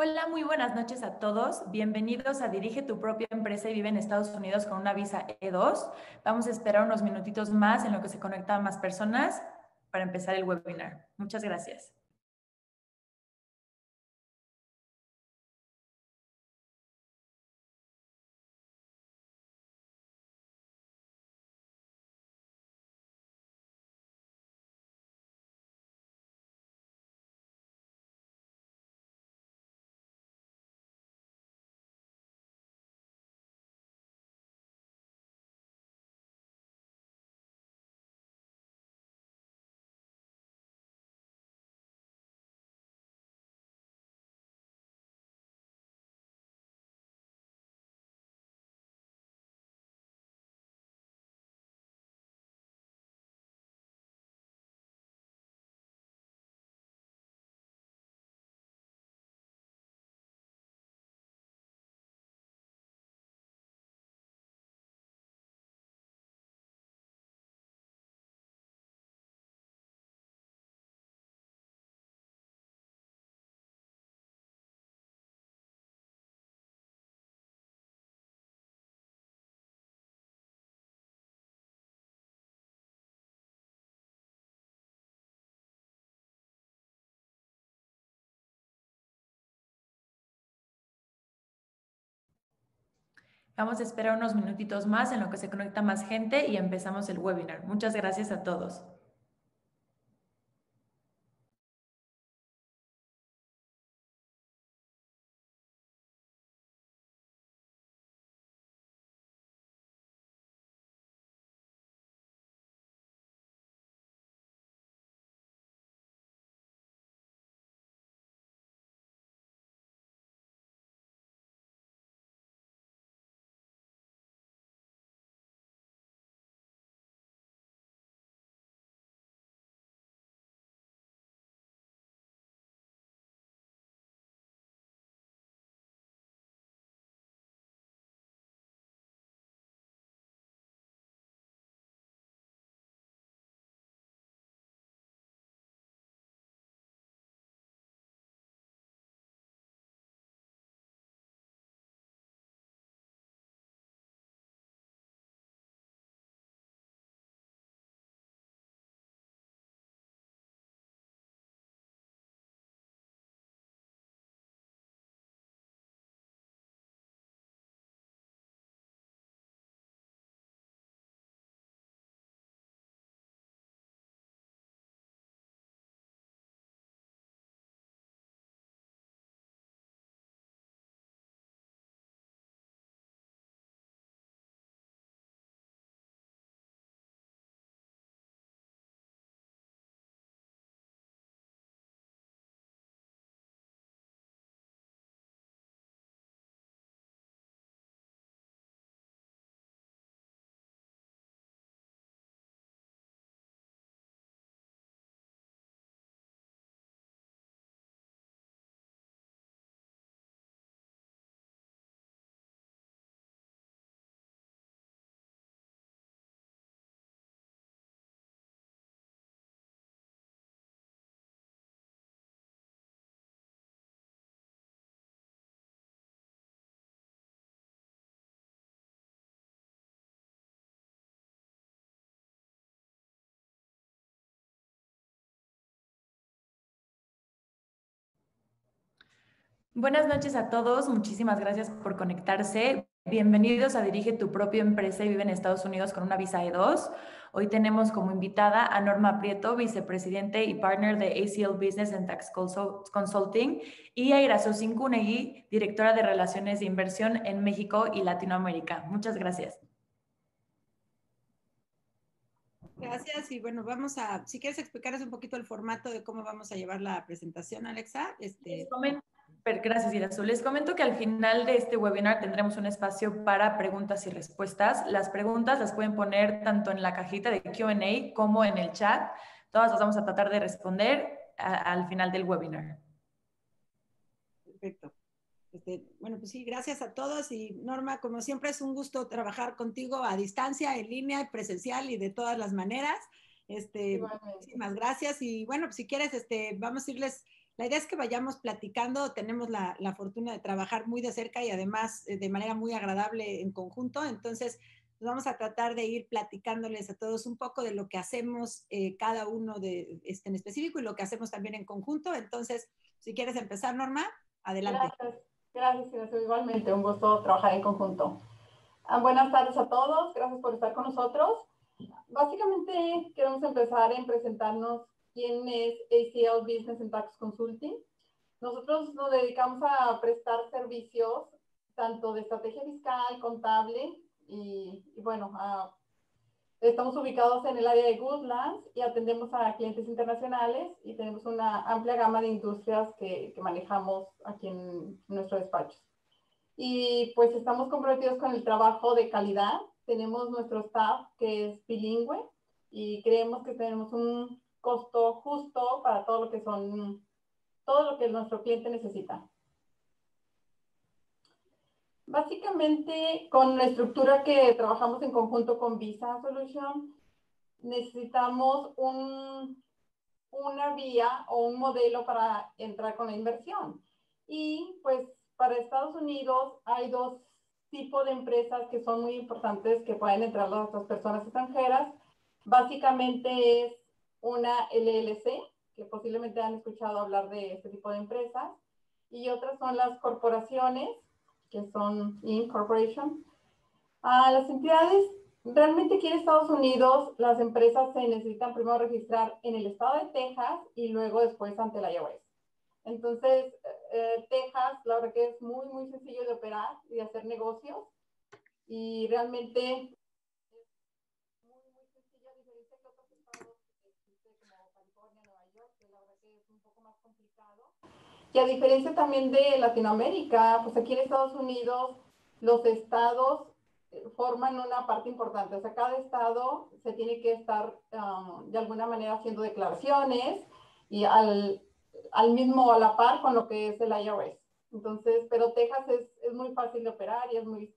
Hola, muy buenas noches a todos. Bienvenidos a Dirige tu propia empresa y vive en Estados Unidos con una visa E2. Vamos a esperar unos minutitos más en lo que se conectan más personas para empezar el webinar. Muchas gracias. Vamos a esperar unos minutitos más en lo que se conecta más gente y empezamos el webinar. Muchas gracias a todos. Buenas noches a todos, muchísimas gracias por conectarse. Bienvenidos a Dirige tu propia empresa y vive en Estados Unidos con una visa E2. Hoy tenemos como invitada a Norma Prieto, vicepresidente y partner de ACL Business and Tax Consulting, y a Irasu Kunegui, directora de Relaciones de Inversión en México y Latinoamérica. Muchas gracias. Gracias y bueno, si quieres explicarles un poquito el formato de cómo vamos a llevar la presentación, Alexa. Gracias, Irasu. Les comento que al final de este webinar tendremos un espacio para preguntas y respuestas. Las preguntas las pueden poner tanto en la cajita de Q&A como en el chat. Todas las vamos a tratar de responder al final del webinar. Perfecto. Bueno, pues sí, gracias a todos y Norma, como siempre es un gusto trabajar contigo a distancia, en línea, presencial y de todas las maneras. Muchísimas gracias y bueno, pues si quieres, vamos a irles La idea es que vayamos platicando, tenemos la fortuna de trabajar muy de cerca y además de manera muy agradable en conjunto, entonces vamos a tratar de ir platicándoles a todos un poco de lo que hacemos cada uno en específico y lo que hacemos también en conjunto. Entonces, si quieres empezar, Norma, adelante. Gracias, igualmente, un gusto trabajar en conjunto. Buenas tardes a todos, gracias por estar con nosotros. Básicamente queremos empezar en presentarnos quién es ACL Business and Tax Consulting. Nosotros nos dedicamos a prestar servicios tanto de estrategia fiscal, contable bueno, estamos ubicados en el área de Goodlands y atendemos a clientes internacionales y tenemos una amplia gama de industrias que manejamos aquí en nuestro despacho. Y pues estamos comprometidos con el trabajo de calidad. Tenemos nuestro staff que es bilingüe y creemos que tenemos un costo justo para todo lo que nuestro cliente necesita. Básicamente, con la estructura que trabajamos en conjunto con Visa Solution, necesitamos una vía o un modelo para entrar con la inversión. Y pues para Estados Unidos hay dos tipos de empresas que son muy importantes que pueden entrar las personas extranjeras. Básicamente es una LLC, que posiblemente han escuchado hablar de este tipo de empresas, y otras son las corporaciones, que son Incorporation. Las entidades, realmente aquí en Estados Unidos, las empresas se necesitan primero registrar en el estado de Texas y luego después ante la IRS. Entonces, Texas, la verdad que es muy, muy sencillo de operar y de hacer negocios. Y realmente es muy, muy sencillo, a diferencia de otros estados como California, Nueva York, que la verdad que es un poco más complicado. Y a diferencia también de Latinoamérica, pues aquí en Estados Unidos, los estados forman una parte importante. O sea, cada estado se tiene que estar de alguna manera haciendo declaraciones y a la par con lo que es el IRS. Entonces, pero Texas es muy fácil de operar y es muy,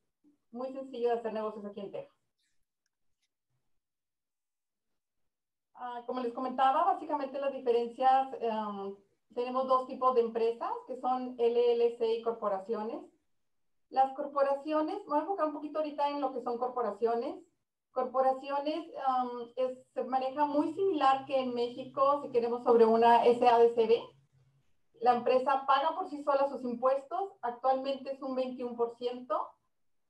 muy sencillo de hacer negocios aquí en Texas. Como les comentaba, básicamente las diferencias, tenemos dos tipos de empresas que son LLC y corporaciones. Las corporaciones, me voy a enfocar un poquito ahorita en lo que son corporaciones. Corporaciones se maneja muy similar que en México si queremos sobre una SADCB. La empresa paga por sí sola sus impuestos, actualmente es un 21%,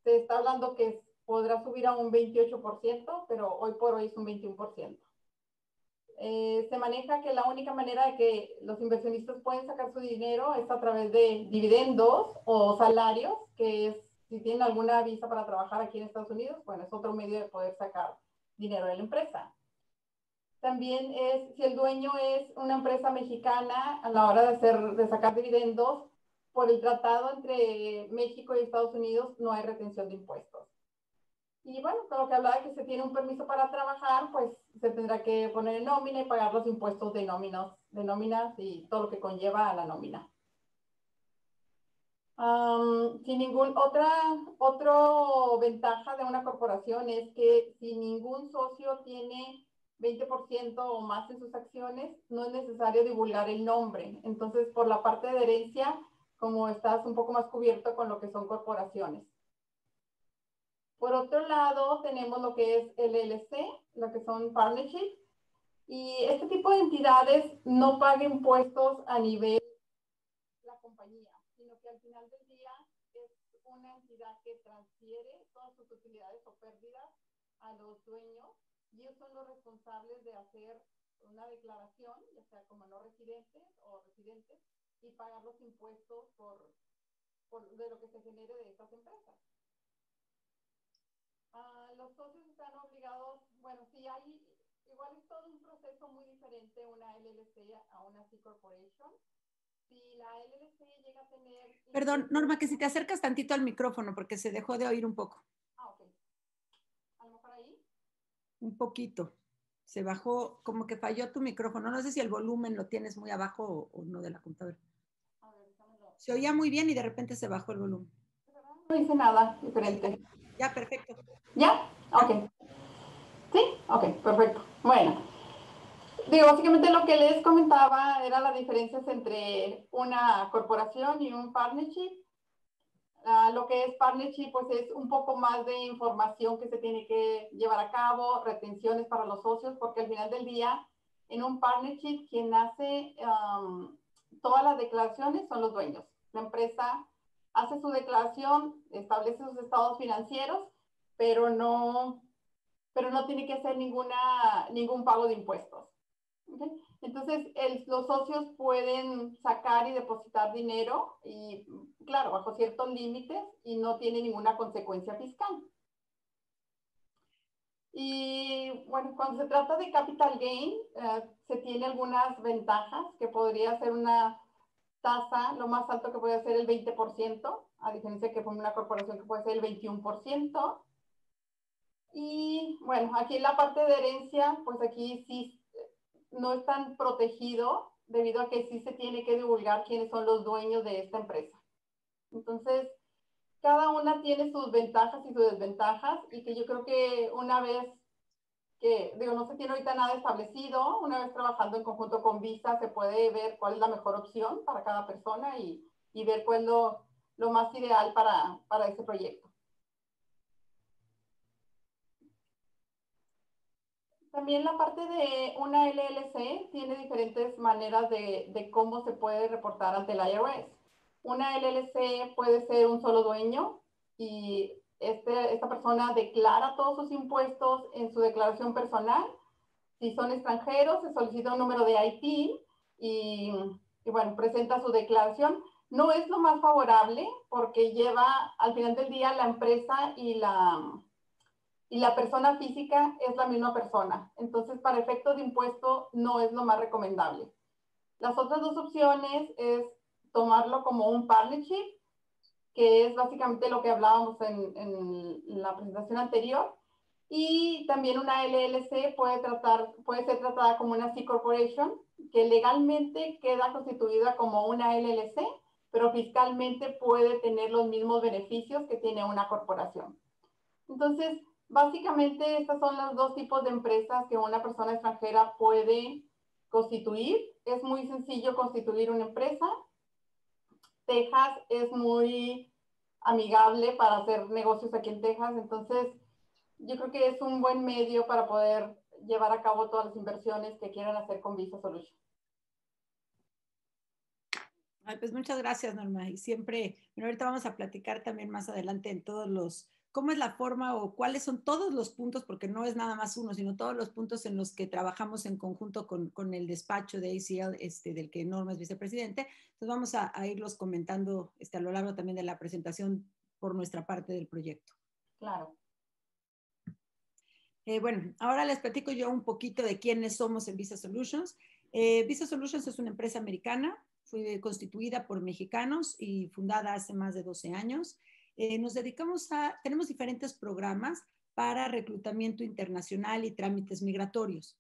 se está hablando que podrá subir a un 28%, pero hoy por hoy es un 21%. Se maneja que la única manera de que los inversionistas pueden sacar su dinero es a través de dividendos o salarios, que es, si tienen alguna visa para trabajar aquí en Estados Unidos, bueno, es otro medio de poder sacar dinero de la empresa. También si el dueño es una empresa mexicana, a la hora de sacar dividendos, por el tratado entre México y Estados Unidos no hay retención de impuestos. Y bueno, con lo que hablaba de que se tiene un permiso para trabajar, pues se tendrá que poner en nómina y pagar los impuestos de nóminas y todo lo que conlleva a la nómina. Sin ningún otro ventaja de una corporación es que si ningún socio tiene 20% o más en sus acciones, no es necesario divulgar el nombre. Entonces, por la parte de herencia, como estás un poco más cubierto con lo que son corporaciones. Por otro lado, tenemos lo que es LLC, lo que son partnerships. Y este tipo de entidades no pagan impuestos a nivel de la compañía, sino que al final del día es una entidad que transfiere todas sus utilidades o pérdidas a los dueños y ellos son los responsables de hacer una declaración, ya sea como no residentes o residentes, y pagar los impuestos de lo que se genere de estas empresas. Los socios están obligados, bueno, sí hay, igual es todo un proceso muy diferente una LLC a una C Corporation. Si la LLC llega a tener... Perdón, Norma, que si te acercas tantito al micrófono porque se dejó de oír un poco. Ok. ¿A lo mejor ahí? Un poquito. Se bajó, como que falló tu micrófono. No sé si el volumen lo tienes muy abajo o no de la computadora. A ver, déjamelo. Se oía muy bien y de repente se bajó el volumen. No hice nada diferente. Ya, perfecto. ¿Ya? Ok. ¿Sí? Ok, perfecto. Bueno, digo, básicamente lo que les comentaba era las diferencias entre una corporación y un partnership. Lo que es partnership, pues es un poco más de información que se tiene que llevar a cabo, retenciones para los socios, porque al final del día, en un partnership, quien hace todas las declaraciones son los dueños. La empresa hace su declaración, establece sus estados financieros, pero no tiene que hacer ningún pago de impuestos. ¿Okay? Entonces, los socios pueden sacar y depositar dinero, y claro, bajo ciertos límites, y no tiene ninguna consecuencia fiscal. Y bueno, cuando se trata de capital gain, se tiene algunas ventajas, que podría ser una tasa, lo más alto que puede ser el 20%, a diferencia que con una corporación que puede ser el 21%. Y bueno, aquí en la parte de herencia, pues aquí sí no es tan protegido, debido a que sí se tiene que divulgar quiénes son los dueños de esta empresa. Entonces, cada una tiene sus ventajas y sus desventajas, y que yo creo que una vez que, digo, no se tiene ahorita nada establecido, una vez trabajando en conjunto con Visa, se puede ver cuál es la mejor opción para cada persona, y ver cuál es lo más ideal para ese proyecto. También la parte de una LLC tiene diferentes maneras de cómo se puede reportar ante el IRS. Una LLC puede ser un solo dueño, y esta persona declara todos sus impuestos en su declaración personal. Si son extranjeros, se solicita un número de IT, y bueno, presenta su declaración. No es lo más favorable, porque lleva al final del día la empresa y la persona física es la misma persona. Entonces, para efectos de impuesto, no es lo más recomendable. Las otras dos opciones es tomarlo como un partnership, que es básicamente lo que hablábamos en la presentación anterior. Y también una LLC puede ser tratada como una C Corporation, que legalmente queda constituida como una LLC, pero fiscalmente puede tener los mismos beneficios que tiene una corporación. Entonces, básicamente, estos son los dos tipos de empresas que una persona extranjera puede constituir. Es muy sencillo constituir una empresa. Texas es muy amigable para hacer negocios aquí en Texas, entonces yo creo que es un buen medio para poder llevar a cabo todas las inversiones que quieran hacer con Visa Solution. Ay, pues muchas gracias, Norma. Y siempre, bueno, ahorita vamos a platicar también más adelante en todos los, cómo es la forma o cuáles son todos los puntos, porque no es nada más uno, sino todos los puntos en los que trabajamos en conjunto con el despacho de ACL, del que Norma es vicepresidente. Entonces vamos a irlos comentando a lo largo también de la presentación por nuestra parte del proyecto. Claro. Bueno, ahora les platico yo un poquito de quiénes somos en Visa Solutions. Visa Solutions es una empresa americana. Fue constituida por mexicanos y fundada hace más de 12 años. Nos dedicamos tenemos diferentes programas para reclutamiento internacional y trámites migratorios.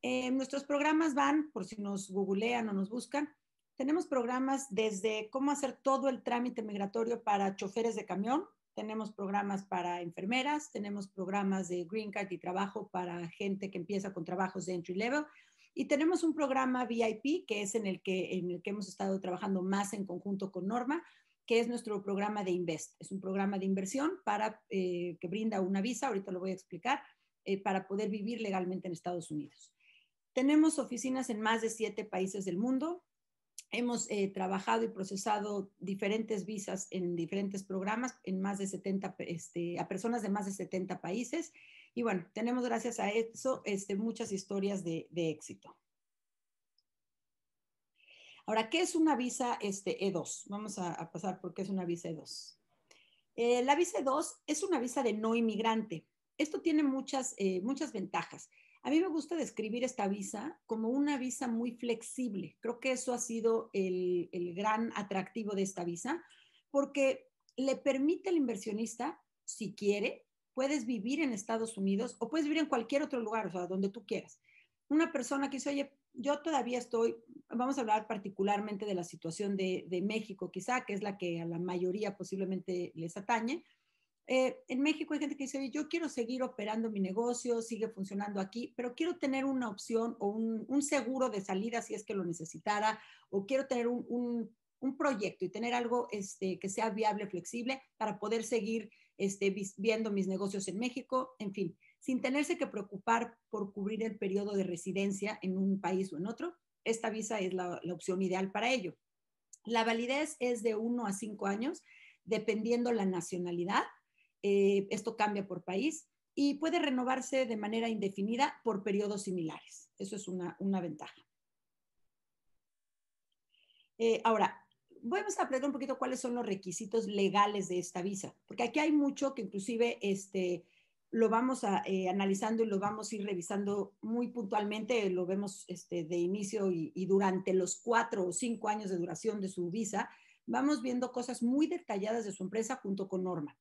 Nuestros programas van, por si nos googlean o nos buscan, tenemos programas desde cómo hacer todo el trámite migratorio para choferes de camión, tenemos programas para enfermeras, tenemos programas de Green Card y trabajo para gente que empieza con trabajos de entry level, y tenemos un programa VIP, que es en el que hemos estado trabajando más en conjunto con Norma, que es nuestro programa de Invest. Es un programa de inversión que brinda una visa, ahorita lo voy a explicar, para poder vivir legalmente en Estados Unidos. Tenemos oficinas en más de 7 países del mundo. Hemos trabajado y procesado diferentes visas en diferentes programas en más de 70, a personas de más de 70 países. Y bueno, tenemos gracias a eso muchas historias de éxito. Ahora, ¿qué es una visa E2? Vamos a pasar por qué es una visa E2. La visa E2 es una visa de no inmigrante. Esto tiene muchas ventajas. A mí me gusta describir esta visa como una visa muy flexible. Creo que eso ha sido el gran atractivo de esta visa, porque le permite al inversionista, si quiere, puedes vivir en Estados Unidos o puedes vivir en cualquier otro lugar, o sea, donde tú quieras. Una persona que dice, oye, yo todavía vamos a hablar particularmente de la situación de México, quizá, que es la que a la mayoría posiblemente les atañe. En México hay gente que dice, yo quiero seguir operando mi negocio, sigue funcionando aquí, pero quiero tener una opción o un seguro de salida si es que lo necesitara, o quiero tener un proyecto y tener algo que sea viable, flexible, para poder seguir viendo mis negocios en México, en fin, sin tenerse que preocupar por cubrir el periodo de residencia en un país o en otro. Esta visa es la opción ideal para ello. La validez es de 1 a 5 años, dependiendo la nacionalidad. Esto cambia por país y puede renovarse de manera indefinida por periodos similares. Eso es una ventaja. Ahora, vamos a aprender un poquito cuáles son los requisitos legales de esta visa, porque aquí hay mucho que inclusive lo vamos analizando y lo vamos a ir revisando muy puntualmente, lo vemos de inicio y durante los 4 o 5 años de duración de su visa, vamos viendo cosas muy detalladas de su empresa junto con Norma.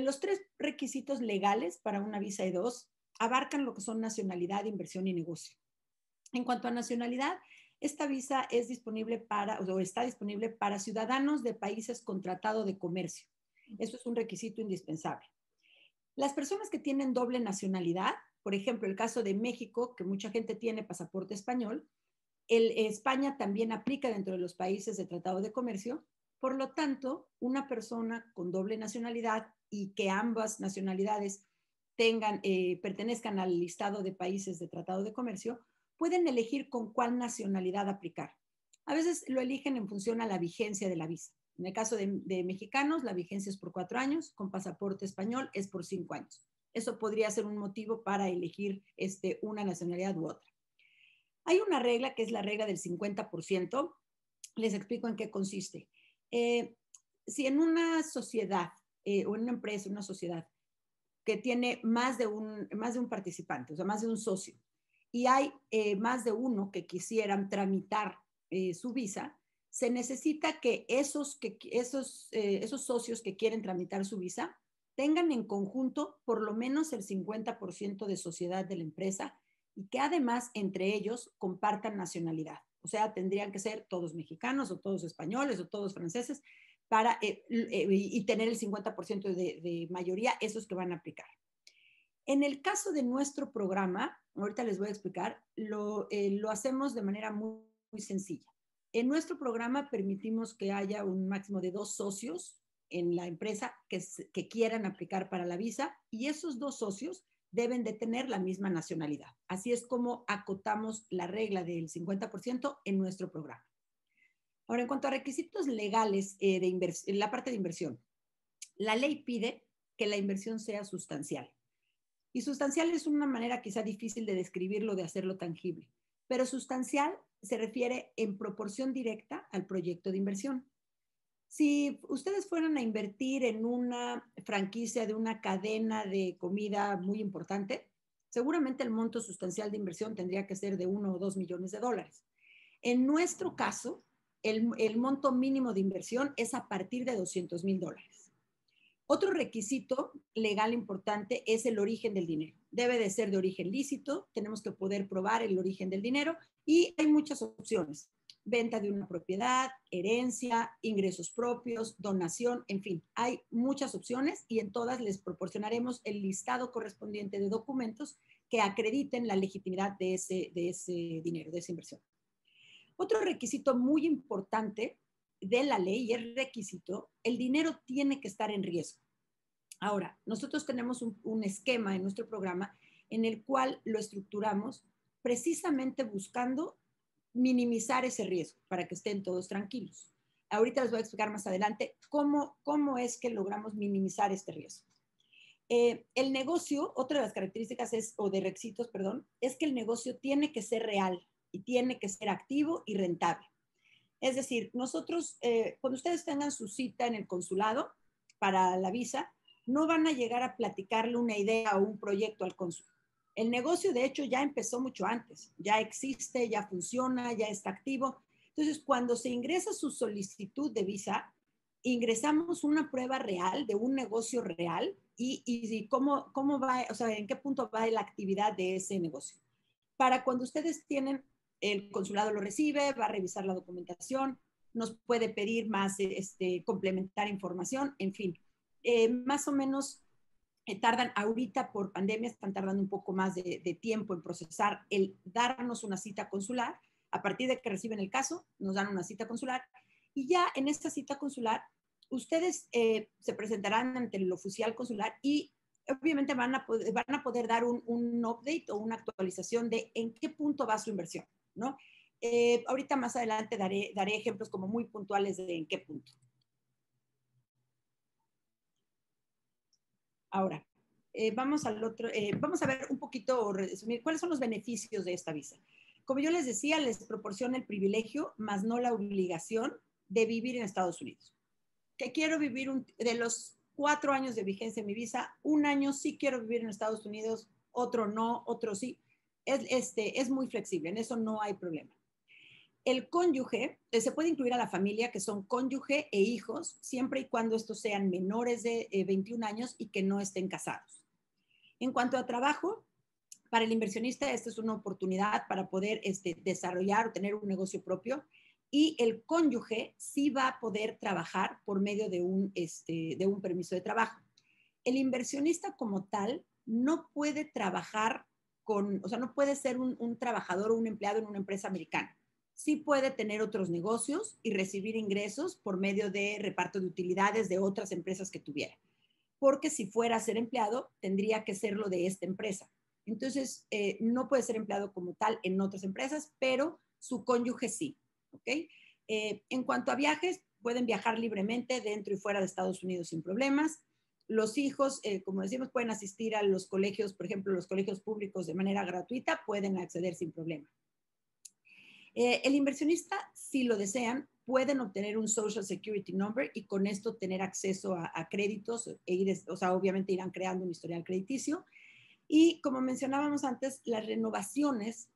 Los 3 requisitos legales para una visa E2 abarcan lo que son nacionalidad, inversión y negocio. En cuanto a nacionalidad, esta visa es disponible o está disponible para ciudadanos de países con tratado de comercio. Eso es un requisito indispensable. Las personas que tienen doble nacionalidad, por ejemplo, el caso de México, que mucha gente tiene pasaporte español, España también aplica dentro de los países de tratado de comercio. Por lo tanto, una persona con doble nacionalidad y que ambas nacionalidades pertenezcan al listado de países de tratado de comercio, pueden elegir con cuál nacionalidad aplicar. A veces lo eligen en función a la vigencia de la visa. En el caso de mexicanos, la vigencia es por 4 años, con pasaporte español es por 5 años. Eso podría ser un motivo para elegir una nacionalidad u otra. Hay una regla que es la regla del 50%. Les explico en qué consiste. Si en una sociedad o en una empresa, una sociedad que tiene más de un participante, o sea, más de un socio, y hay más de uno que quisieran tramitar su visa, se necesita que esos socios que quieren tramitar su visa tengan en conjunto por lo menos el 50% de sociedad de la empresa y que además entre ellos compartan nacionalidad. O sea, tendrían que ser todos mexicanos o todos españoles o todos franceses y tener el 50% de mayoría, esos que van a aplicar. En el caso de nuestro programa, ahorita les voy a explicar, lo hacemos de manera muy, muy sencilla. En nuestro programa permitimos que haya un máximo de 2 socios en la empresa que quieran aplicar para la visa y esos 2 socios deben de tener la misma nacionalidad. Así es como acotamos la regla del 50% en nuestro programa. Ahora, en cuanto a requisitos legales en la parte de inversión, la ley pide que la inversión sea sustancial. Y sustancial es una manera quizá difícil de describirlo, de hacerlo tangible, pero sustancial se refiere en proporción directa al proyecto de inversión. Si ustedes fueran a invertir en una franquicia de una cadena de comida muy importante, seguramente el monto sustancial de inversión tendría que ser de 1 o 2 millones de dólares. En nuestro caso, el monto mínimo de inversión es a partir de $200,000. Otro requisito legal importante es el origen del dinero. Debe de ser de origen lícito, tenemos que poder probar el origen del dinero y hay muchas opciones. Venta de una propiedad, herencia, ingresos propios, donación, en fin, hay muchas opciones y en todas les proporcionaremos el listado correspondiente de documentos que acrediten la legitimidad de ese dinero, de esa inversión. Otro requisito muy importante de la ley y es requisito, el dinero tiene que estar en riesgo. Ahora, nosotros tenemos un esquema en nuestro programa en el cual lo estructuramos precisamente buscando minimizar ese riesgo para que estén todos tranquilos. Ahorita les voy a explicar más adelante cómo es que logramos minimizar este riesgo. El negocio, otra de las características o de requisitos, perdón, es que el negocio tiene que ser real y tiene que ser activo y rentable. Es decir, nosotros, cuando ustedes tengan su cita en el consulado para la visa, no van a llegar a platicarle una idea o un proyecto al cónsul. El negocio, de hecho, ya empezó mucho antes, ya existe, ya funciona, ya está activo. Entonces, cuando se ingresa su solicitud de visa, ingresamos una prueba real de un negocio real y cómo va, o sea, en qué punto va la actividad de ese negocio. Para cuando ustedes tienen, el consulado lo recibe, va a revisar la documentación, nos puede pedir más, complementar información, en fin. más o menos tardan ahorita por pandemia, están tardando un poco más de tiempo en procesar el darnos una cita consular. A partir de que reciben el caso, nos dan una cita consular y ya en esta cita consular, ustedes se presentarán ante el oficial consular y obviamente van a poder dar un update o una actualización de en qué punto va su inversión, ¿no? Ahorita más adelante daré ejemplos como muy puntuales de en qué punto. Ahora, vamos a ver un poquito, o resumir, cuáles son los beneficios de esta visa. Como yo les decía, les proporciona el privilegio, más no la obligación de vivir en Estados Unidos. Que quiero vivir de los 4 años de vigencia de mi visa, 1 año sí quiero vivir en Estados Unidos, otro no, otro sí. Es muy flexible, en eso no hay problema. El cónyuge, se puede incluir a la familia, que son cónyuge e hijos, siempre y cuando estos sean menores de 21 años y que no estén casados. En cuanto a trabajo, para el inversionista esta es una oportunidad para poder desarrollar o tener un negocio propio y el cónyuge sí va a poder trabajar por medio de un permiso de trabajo. El inversionista como tal no puede trabajar o sea, no puede ser un trabajador o un empleado en una empresa americana. Sí puede tener otros negocios y recibir ingresos por medio de reparto de utilidades de otras empresas que tuviera. Porque si fuera a ser empleado, tendría que serlo de esta empresa. Entonces, no puede ser empleado como tal en otras empresas, pero su cónyuge sí. ¿Okay? En cuanto a viajes, pueden viajar libremente dentro y fuera de Estados Unidos sin problemas. Los hijos, como decimos, pueden asistir a los colegios, por ejemplo, los colegios públicos de manera gratuita, pueden acceder sin problema. El inversionista, si lo desean, pueden obtener un Social Security Number y con esto tener acceso a créditos, o sea, obviamente irán creando un historial crediticio. Y como mencionábamos antes, las renovaciones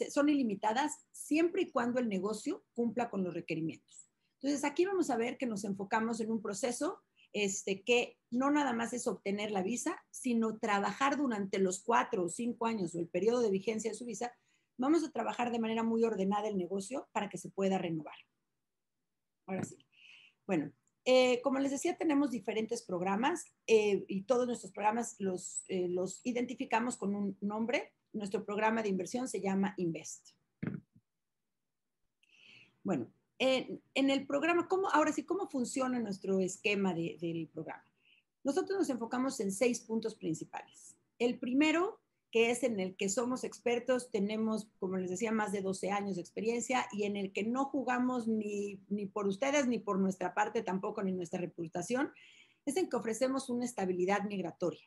son ilimitadas siempre y cuando el negocio cumpla con los requerimientos. Entonces, aquí vamos a ver que nos enfocamos en un proceso que no nada más es obtener la visa, sino trabajar durante los 4 o 5 años o el periodo de vigencia de su visa. Vamos a trabajar de manera muy ordenada el negocio para que se pueda renovar. Ahora sí. Bueno, como les decía, tenemos diferentes programas y todos nuestros programas los identificamos con un nombre. Nuestro programa de inversión se llama Invest. Bueno, en el programa, ahora sí, ¿cómo funciona nuestro esquema del programa? Nosotros nos enfocamos en 6 puntos principales. El primero, que es en el que somos expertos, tenemos, como les decía, más de 12 años de experiencia y en el que no jugamos ni por ustedes, ni por nuestra parte tampoco, ni nuestra reputación, es en que ofrecemos una estabilidad migratoria.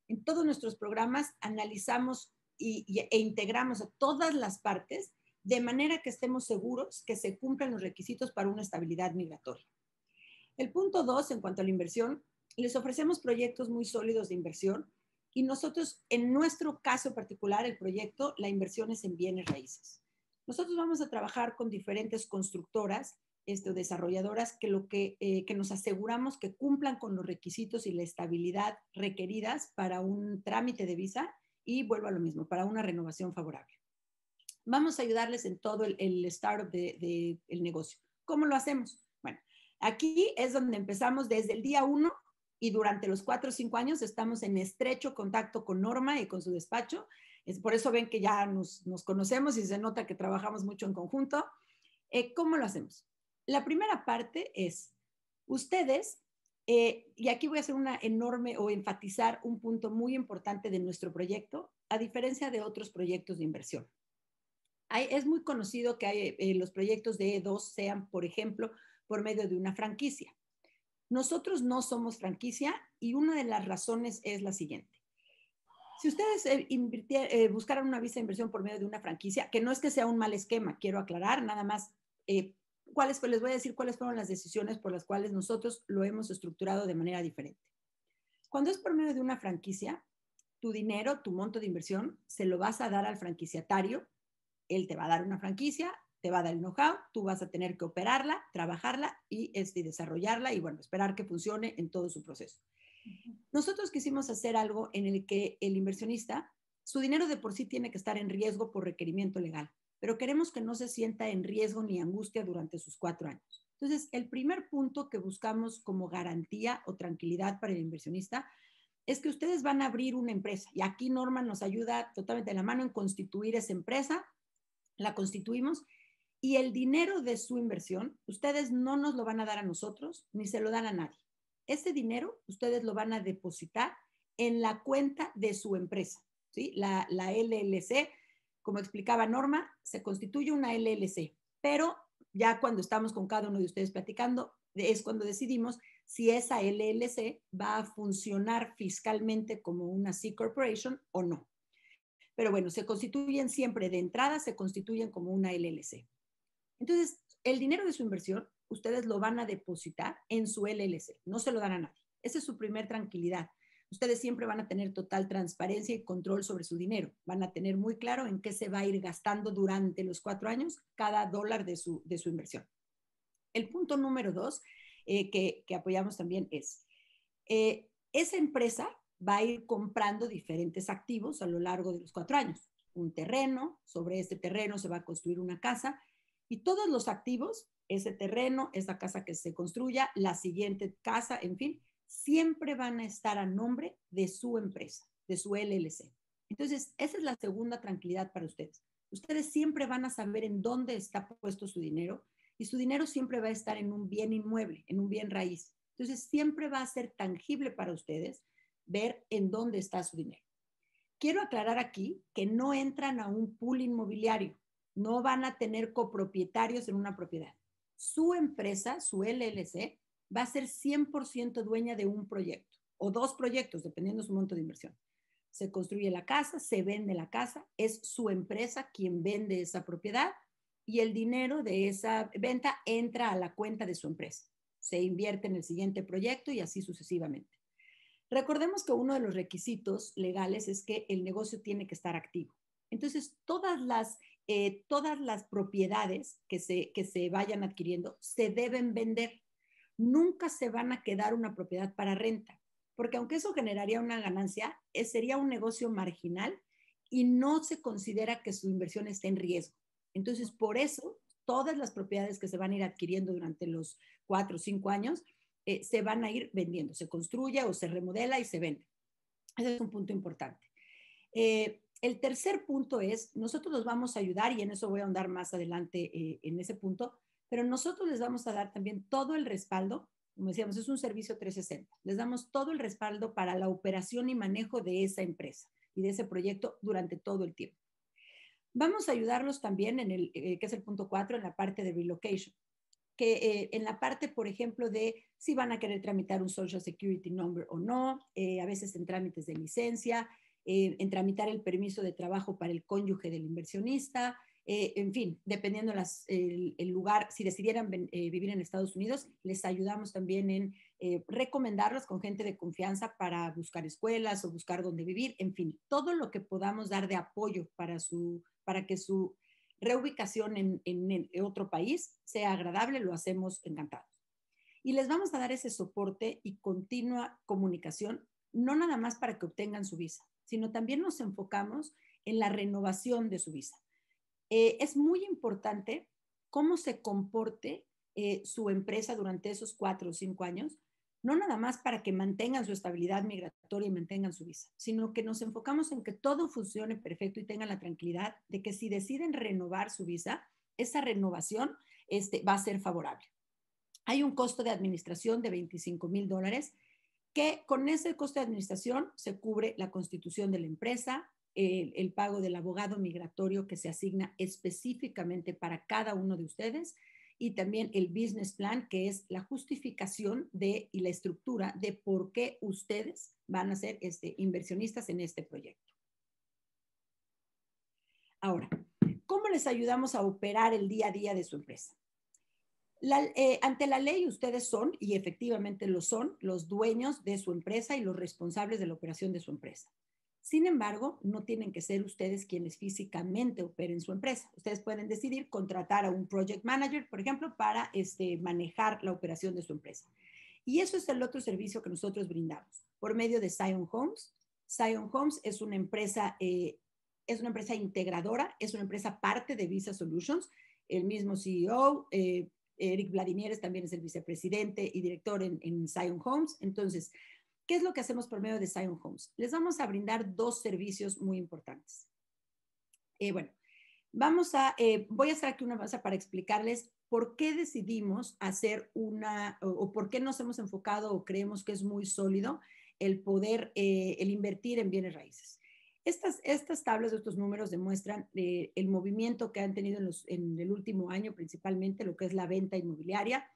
En todos nuestros programas analizamos e integramos a todas las partes de manera que estemos seguros que se cumplan los requisitos para una estabilidad migratoria. El punto 2, en cuanto a la inversión, les ofrecemos proyectos muy sólidos de inversión y nosotros, en nuestro caso particular, el proyecto, la inversión es en bienes raíces. Nosotros vamos a trabajar con diferentes constructoras o desarrolladoras que nos aseguramos que cumplan con los requisitos y la estabilidad requeridas para un trámite de visa y vuelvo a lo mismo, para una renovación favorable. Vamos a ayudarles en todo el startup del negocio. ¿Cómo lo hacemos? Bueno, aquí es donde empezamos desde el día 1 y durante los 4 o 5 años estamos en estrecho contacto con Norma y con su despacho. Por eso ven que ya nos conocemos y se nota que trabajamos mucho en conjunto. ¿Cómo lo hacemos? La primera parte es, ustedes, y aquí voy a hacer una enorme o enfatizar un punto muy importante de nuestro proyecto, a diferencia de otros proyectos de inversión. Es muy conocido que los proyectos de E2 sean, por ejemplo, por medio de una franquicia. Nosotros no somos franquicia y una de las razones es la siguiente. Si ustedes buscaran una visa de inversión por medio de una franquicia, que no es que sea un mal esquema, quiero aclarar, nada más, les voy a decir cuáles fueron las decisiones por las cuales nosotros lo hemos estructurado de manera diferente. Cuando es por medio de una franquicia, tu dinero, tu monto de inversión, se lo vas a dar al franquiciatario. Él te va a dar una franquicia, te va a dar el know-how, tú vas a tener que operarla, trabajarla y desarrollarla y, bueno, esperar que funcione en todo su proceso. Nosotros quisimos hacer algo en el que el inversionista, su dinero de por sí tiene que estar en riesgo por requerimiento legal, pero queremos que no se sienta en riesgo ni angustia durante sus 4 años. Entonces, el primer punto que buscamos como garantía o tranquilidad para el inversionista es que ustedes van a abrir una empresa. Y aquí Norma nos ayuda totalmente de la mano en constituir esa empresa. La constituimos y el dinero de su inversión, ustedes no nos lo van a dar a nosotros ni se lo dan a nadie. Ese dinero ustedes lo van a depositar en la cuenta de su empresa, ¿sí? La LLC, como explicaba Norma, se constituye una LLC, pero ya cuando estamos con cada uno de ustedes platicando, es cuando decidimos si esa LLC va a funcionar fiscalmente como una C Corporation o no. Pero bueno, se constituyen siempre de entrada, se constituyen como una LLC. Entonces, el dinero de su inversión, ustedes lo van a depositar en su LLC, no se lo dan a nadie. Esa es su primer tranquilidad. Ustedes siempre van a tener total transparencia y control sobre su dinero. Van a tener muy claro en qué se va a ir gastando durante los 4 años cada dólar de su inversión. El punto número 2 que apoyamos también es, esa empresa va a ir comprando diferentes activos a lo largo de los 4 años. Un terreno, sobre este terreno se va a construir una casa y todos los activos, ese terreno, esa casa que se construya, la siguiente casa, en fin, siempre van a estar a nombre de su empresa, de su LLC. Entonces, esa es la segunda tranquilidad para ustedes. Ustedes siempre van a saber en dónde está puesto su dinero y su dinero siempre va a estar en un bien inmueble, en un bien raíz. Entonces, siempre va a ser tangible para ustedes ver en dónde está su dinero. Quiero aclarar aquí que no entran a un pool inmobiliario, no van a tener copropietarios en una propiedad. Su empresa, su LLC, va a ser 100% dueña de un proyecto o 2 proyectos, dependiendo de su monto de inversión. Se construye la casa, se vende la casa, es su empresa quien vende esa propiedad y el dinero de esa venta entra a la cuenta de su empresa. Se invierte en el siguiente proyecto y así sucesivamente. Recordemos que uno de los requisitos legales es que el negocio tiene que estar activo. Entonces, todas las propiedades que se vayan adquiriendo se deben vender. Nunca se van a quedar una propiedad para renta, porque aunque eso generaría una ganancia, sería un negocio marginal y no se considera que su inversión esté en riesgo. Entonces, por eso, todas las propiedades que se van a ir adquiriendo durante los 4 o 5 años se van a ir vendiendo, se construye o se remodela y se vende. Ese es un punto importante. El tercer punto es, nosotros los vamos a ayudar, y en eso voy a ahondar más adelante en ese punto, pero nosotros les vamos a dar también todo el respaldo, como decíamos, es un servicio 360, les damos todo el respaldo para la operación y manejo de esa empresa y de ese proyecto durante todo el tiempo. Vamos a ayudarlos también en el, que es el punto 4, en la parte de relocation, que en la parte, por ejemplo, de si van a querer tramitar un Social Security Number o no, a veces en trámites de licencia, en tramitar el permiso de trabajo para el cónyuge del inversionista, en fin, dependiendo el lugar, si decidieran vivir en Estados Unidos, les ayudamos también en recomendarlos con gente de confianza para buscar escuelas o buscar dónde vivir, en fin, todo lo que podamos dar de apoyo para que su reubicación en otro país sea agradable, lo hacemos encantados. Y les vamos a dar ese soporte y continua comunicación, no nada más para que obtengan su visa, sino también nos enfocamos en la renovación de su visa. Es muy importante cómo se comporte su empresa durante esos 4 o 5 años, no nada más para que mantengan su estabilidad migratoria y mantengan su visa, sino que nos enfocamos en que todo funcione perfecto y tengan la tranquilidad de que si deciden renovar su visa, esa renovación va a ser favorable. Hay un costo de administración de $25,000 que con ese costo de administración se cubre la constitución de la empresa, el pago del abogado migratorio que se asigna específicamente para cada uno de ustedes y también el business plan, que es la justificación y la estructura de por qué ustedes van a ser inversionistas en este proyecto. Ahora, ¿cómo les ayudamos a operar el día a día de su empresa? Ante la ley ustedes son, y efectivamente lo son, los dueños de su empresa y los responsables de la operación de su empresa. Sin embargo, no tienen que ser ustedes quienes físicamente operen su empresa. Ustedes pueden decidir contratar a un project manager, por ejemplo, para manejar la operación de su empresa. Y eso es el otro servicio que nosotros brindamos por medio de Zion Homes. Zion Homes es una empresa integradora, es una empresa parte de Visa Solutions. El mismo CEO Eric Vladimieres también es el vicepresidente y director en Zion Homes. Entonces, ¿qué es lo que hacemos por medio de Zion Homes? Les vamos a brindar dos servicios muy importantes. Bueno, voy a hacer aquí una pausa para explicarles por qué decidimos hacer o por qué nos hemos enfocado o creemos que es muy sólido el poder, el invertir en bienes raíces. Estas tablas, estos números demuestran el movimiento que han tenido en el último año, principalmente lo que es la venta inmobiliaria.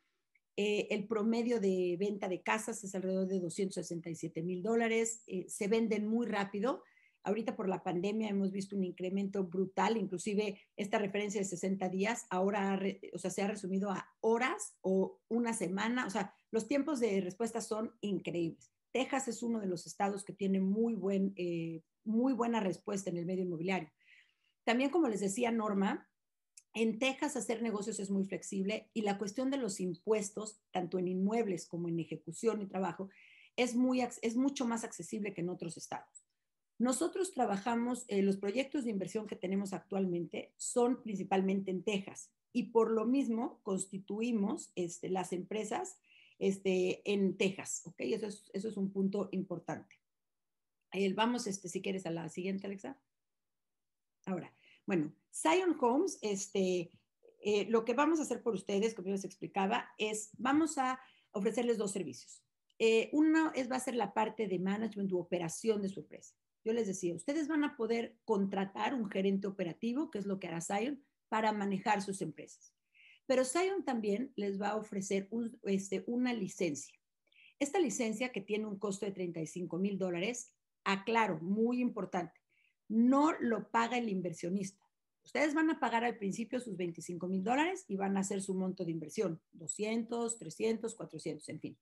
El promedio de venta de casas es alrededor de $267,000. Se venden muy rápido. Ahorita por la pandemia hemos visto un incremento brutal, inclusive esta referencia de 60 días, ahora se ha resumido a horas o una semana. O sea, los tiempos de respuesta son increíbles. Texas es uno de los estados que tiene muy buena respuesta en el medio inmobiliario. También, como les decía Norma, en Texas hacer negocios es muy flexible y la cuestión de los impuestos, tanto en inmuebles como en ejecución y trabajo, es mucho más accesible que en otros estados. Nosotros trabajamos, los proyectos de inversión que tenemos actualmente son principalmente en Texas y por lo mismo constituimos las empresas en Texas, ¿ok? Eso es un punto importante. Vamos, si quieres, a la siguiente, Alexa. Ahora, bueno, Zion Homes, lo que vamos a hacer por ustedes, como yo les explicaba, vamos a ofrecerles dos servicios. Uno va a ser la parte de management u operación de su empresa. Yo les decía, ustedes van a poder contratar un gerente operativo, que es lo que hará Zion, para manejar sus empresas. Pero Zion también les va a ofrecer una licencia. Esta licencia, que tiene un costo de $35,000, aclaro, muy importante, no lo paga el inversionista. Ustedes van a pagar al principio sus $25,000 y van a hacer su monto de inversión, 200, 300, 400, en fin.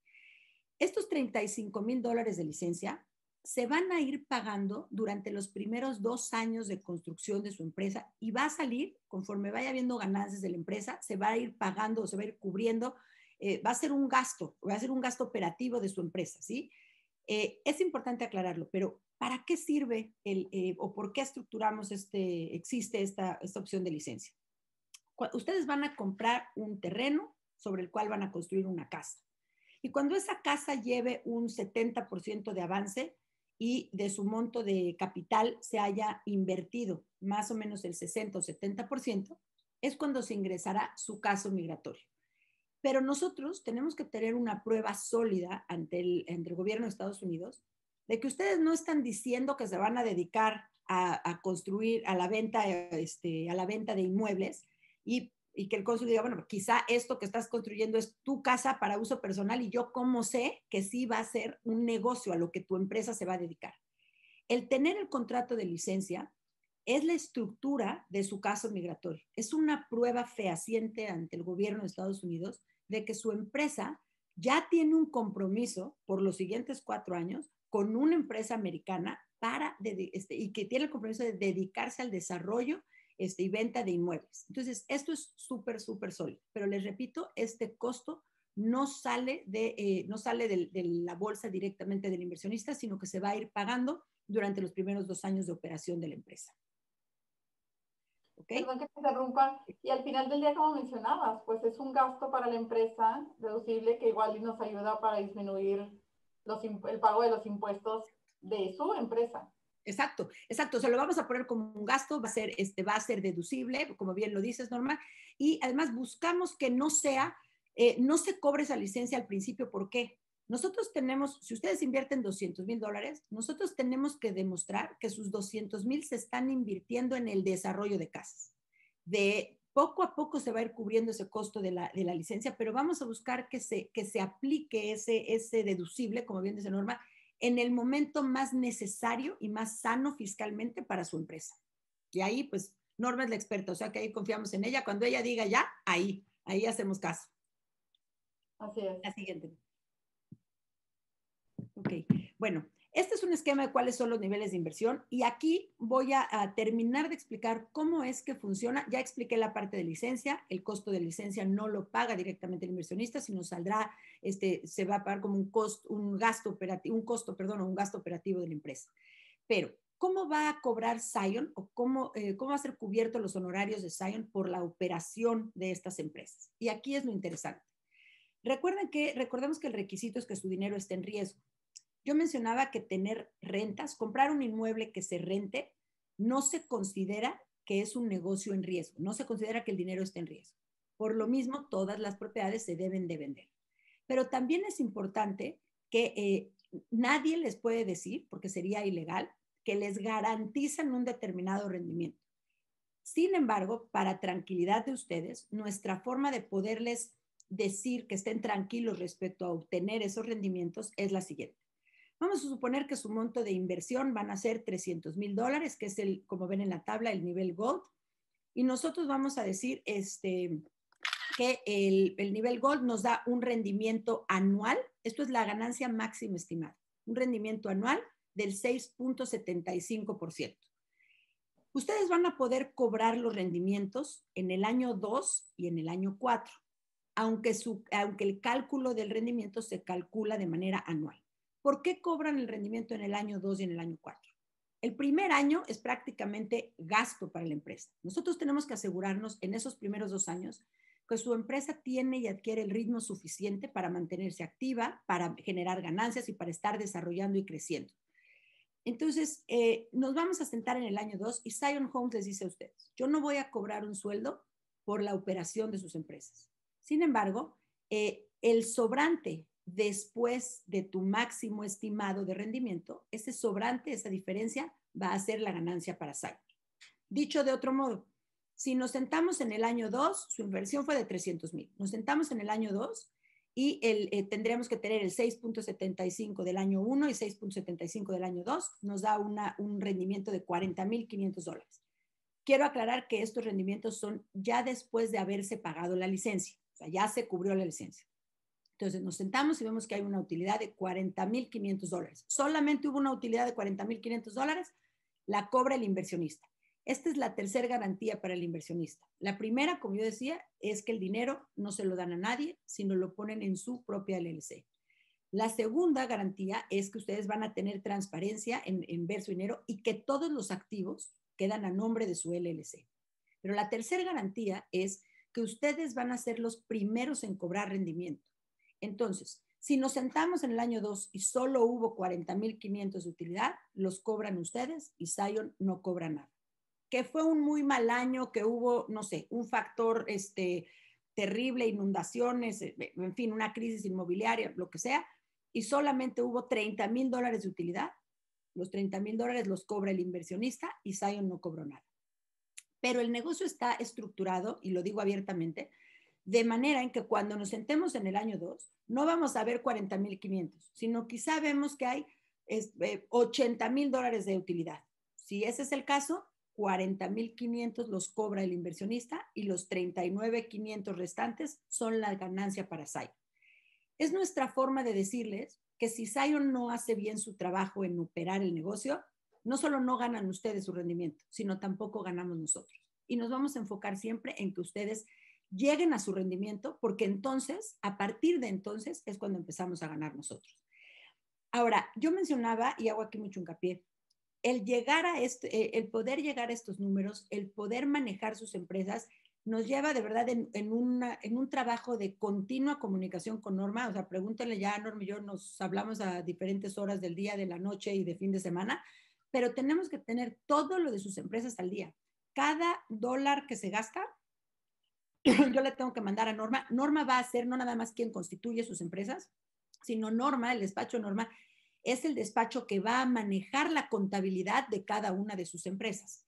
Estos $35,000 de licencia se van a ir pagando durante los primeros 2 años de construcción de su empresa y va a salir, conforme vaya habiendo ganancias de la empresa, se va a ir pagando, se va a ir cubriendo, va a ser un gasto operativo de su empresa, ¿sí? Es importante aclararlo, pero ¿para qué sirve o por qué estructuramos existe esta opción de licencia? Ustedes van a comprar un terreno sobre el cual van a construir una casa. Y cuando esa casa lleve un 70% de avance y de su monto de capital se haya invertido más o menos el 60 o 70%, es cuando se ingresará su caso migratorio. Pero nosotros tenemos que tener una prueba sólida ante el gobierno de Estados Unidos de que ustedes no están diciendo que se van a dedicar a construir, a la venta de inmuebles y que el cónsul diga, bueno, quizá esto que estás construyendo es tu casa para uso personal y yo cómo sé que sí va a ser un negocio a lo que tu empresa se va a dedicar. El tener el contrato de licencia es la estructura de su caso migratorio. Es una prueba fehaciente ante el gobierno de Estados Unidos de que su empresa ya tiene un compromiso por los siguientes 4 años con una empresa americana y que tiene el compromiso de dedicarse al desarrollo y venta de inmuebles. Entonces, esto es súper, súper sólido. Pero les repito, este costo no sale de la bolsa directamente del inversionista, sino que se va a ir pagando durante los primeros 2 años de operación de la empresa. ¿Okay? Perdón que te interrumpa. Y al final del día, como mencionabas, pues es un gasto para la empresa deducible que igual nos ayuda para disminuir el pago de los impuestos de su empresa. Exacto. Se lo vamos a poner como un gasto, va a ser deducible, como bien lo dices, Norma, y además buscamos que no se cobre esa licencia al principio. ¿Por qué? Nosotros tenemos, si ustedes invierten $200,000, nosotros tenemos que demostrar que sus $200,000 se están invirtiendo en el desarrollo de casas. De poco a poco se va a ir cubriendo ese costo de la licencia, pero vamos a buscar que se aplique ese deducible, como bien dice Norma, en el momento más necesario y más sano fiscalmente para su empresa. Y ahí, pues, Norma es la experta, o sea que ahí confiamos en ella. Cuando ella diga ya, ahí hacemos caso. Así es. La siguiente. Ok, bueno, este es un esquema de cuáles son los niveles de inversión y aquí voy a terminar de explicar cómo es que funciona. Ya expliqué la parte de licencia, el costo de licencia no lo paga directamente el inversionista, sino saldrá, se va a pagar como un costo operativo de la empresa. Pero ¿cómo va a cobrar Zion o cómo va a ser cubierto los honorarios de Zion por la operación de estas empresas? Y aquí es lo interesante. Recordemos que el requisito es que su dinero esté en riesgo. Yo mencionaba que tener rentas, comprar un inmueble que se rente, no se considera que es un negocio en riesgo, no se considera que el dinero esté en riesgo. Por lo mismo, todas las propiedades se deben de vender. Pero también es importante que nadie les puede decir, porque sería ilegal, que les garantizan un determinado rendimiento. Sin embargo, para tranquilidad de ustedes, nuestra forma de poderles decir que estén tranquilos respecto a obtener esos rendimientos es la siguiente. Vamos a suponer que su monto de inversión van a ser $300,000, que es como ven en la tabla, el nivel Gold. Y nosotros vamos a decir que el nivel Gold nos da un rendimiento anual. Esto es la ganancia máxima estimada. Un rendimiento anual del 6.75%. Ustedes van a poder cobrar los rendimientos en el año 2 y en el año 4, aunque el cálculo del rendimiento se calcula de manera anual. ¿Por qué cobran el rendimiento en el año 2 y en el año 4? El primer año es prácticamente gasto para la empresa. Nosotros tenemos que asegurarnos en esos primeros 2 años que su empresa tiene y adquiere el ritmo suficiente para mantenerse activa, para generar ganancias y para estar desarrollando y creciendo. Entonces, nos vamos a sentar en el año 2 y Zion Homes les dice a ustedes, yo no voy a cobrar un sueldo por la operación de sus empresas. Sin embargo, el sobrante después de tu máximo estimado de rendimiento, ese sobrante, esa diferencia, va a ser la ganancia para Zion. Dicho de otro modo, si nos sentamos en el año 2, su inversión fue de 300,000. Nos sentamos en el año 2 y tendríamos que tener el 6.75 del año 1 y 6.75 del año 2, nos da un rendimiento de $40,500. Quiero aclarar que estos rendimientos son ya después de haberse pagado la licencia, o sea, ya se cubrió la licencia. Entonces nos sentamos y vemos que hay una utilidad de $40,500. Solamente hubo una utilidad de $40,500, la cobra el inversionista. Esta es la tercera garantía para el inversionista. La primera, como yo decía, es que el dinero no se lo dan a nadie, sino lo ponen en su propia LLC. La segunda garantía es que ustedes van a tener transparencia en ver su dinero y que todos los activos quedan a nombre de su LLC. Pero la tercera garantía es que ustedes van a ser los primeros en cobrar rendimiento. Entonces, si nos sentamos en el año 2 y solo hubo $40,500 de utilidad, los cobran ustedes y Zion no cobra nada. Que fue un muy mal año, que hubo, no sé, un factor terrible, inundaciones, en fin, una crisis inmobiliaria, lo que sea, y solamente hubo $30,000 de utilidad. Los $30,000 los cobra el inversionista y Zion no cobró nada. Pero el negocio está estructurado, y lo digo abiertamente, de manera en que cuando nos sentemos en el año 2, no vamos a ver $40,500, sino quizá vemos que hay $80,000 de utilidad. Si ese es el caso, $40,500 los cobra el inversionista y los $39,500 restantes son la ganancia para Zion. Es nuestra forma de decirles que si Zion no hace bien su trabajo en operar el negocio, no solo no ganan ustedes su rendimiento, sino tampoco ganamos nosotros. Y nos vamos a enfocar siempre en que ustedes lleguen a su rendimiento, porque entonces, a partir de entonces, es cuando empezamos a ganar nosotros. Ahora, yo mencionaba, y hago aquí mucho hincapié, el poder llegar a estos números, el poder manejar sus empresas, nos lleva de verdad en un trabajo de continua comunicación con Norma. O sea, pregúntenle ya a Norma y yo nos hablamos a diferentes horas del día, de la noche y de fin de semana, pero tenemos que tener todo lo de sus empresas al día. Cada dólar que se gasta, yo le tengo que mandar a Norma. Norma va a ser no nada más quien constituye sus empresas, sino Norma, el despacho Norma, es el despacho que va a manejar la contabilidad de cada una de sus empresas.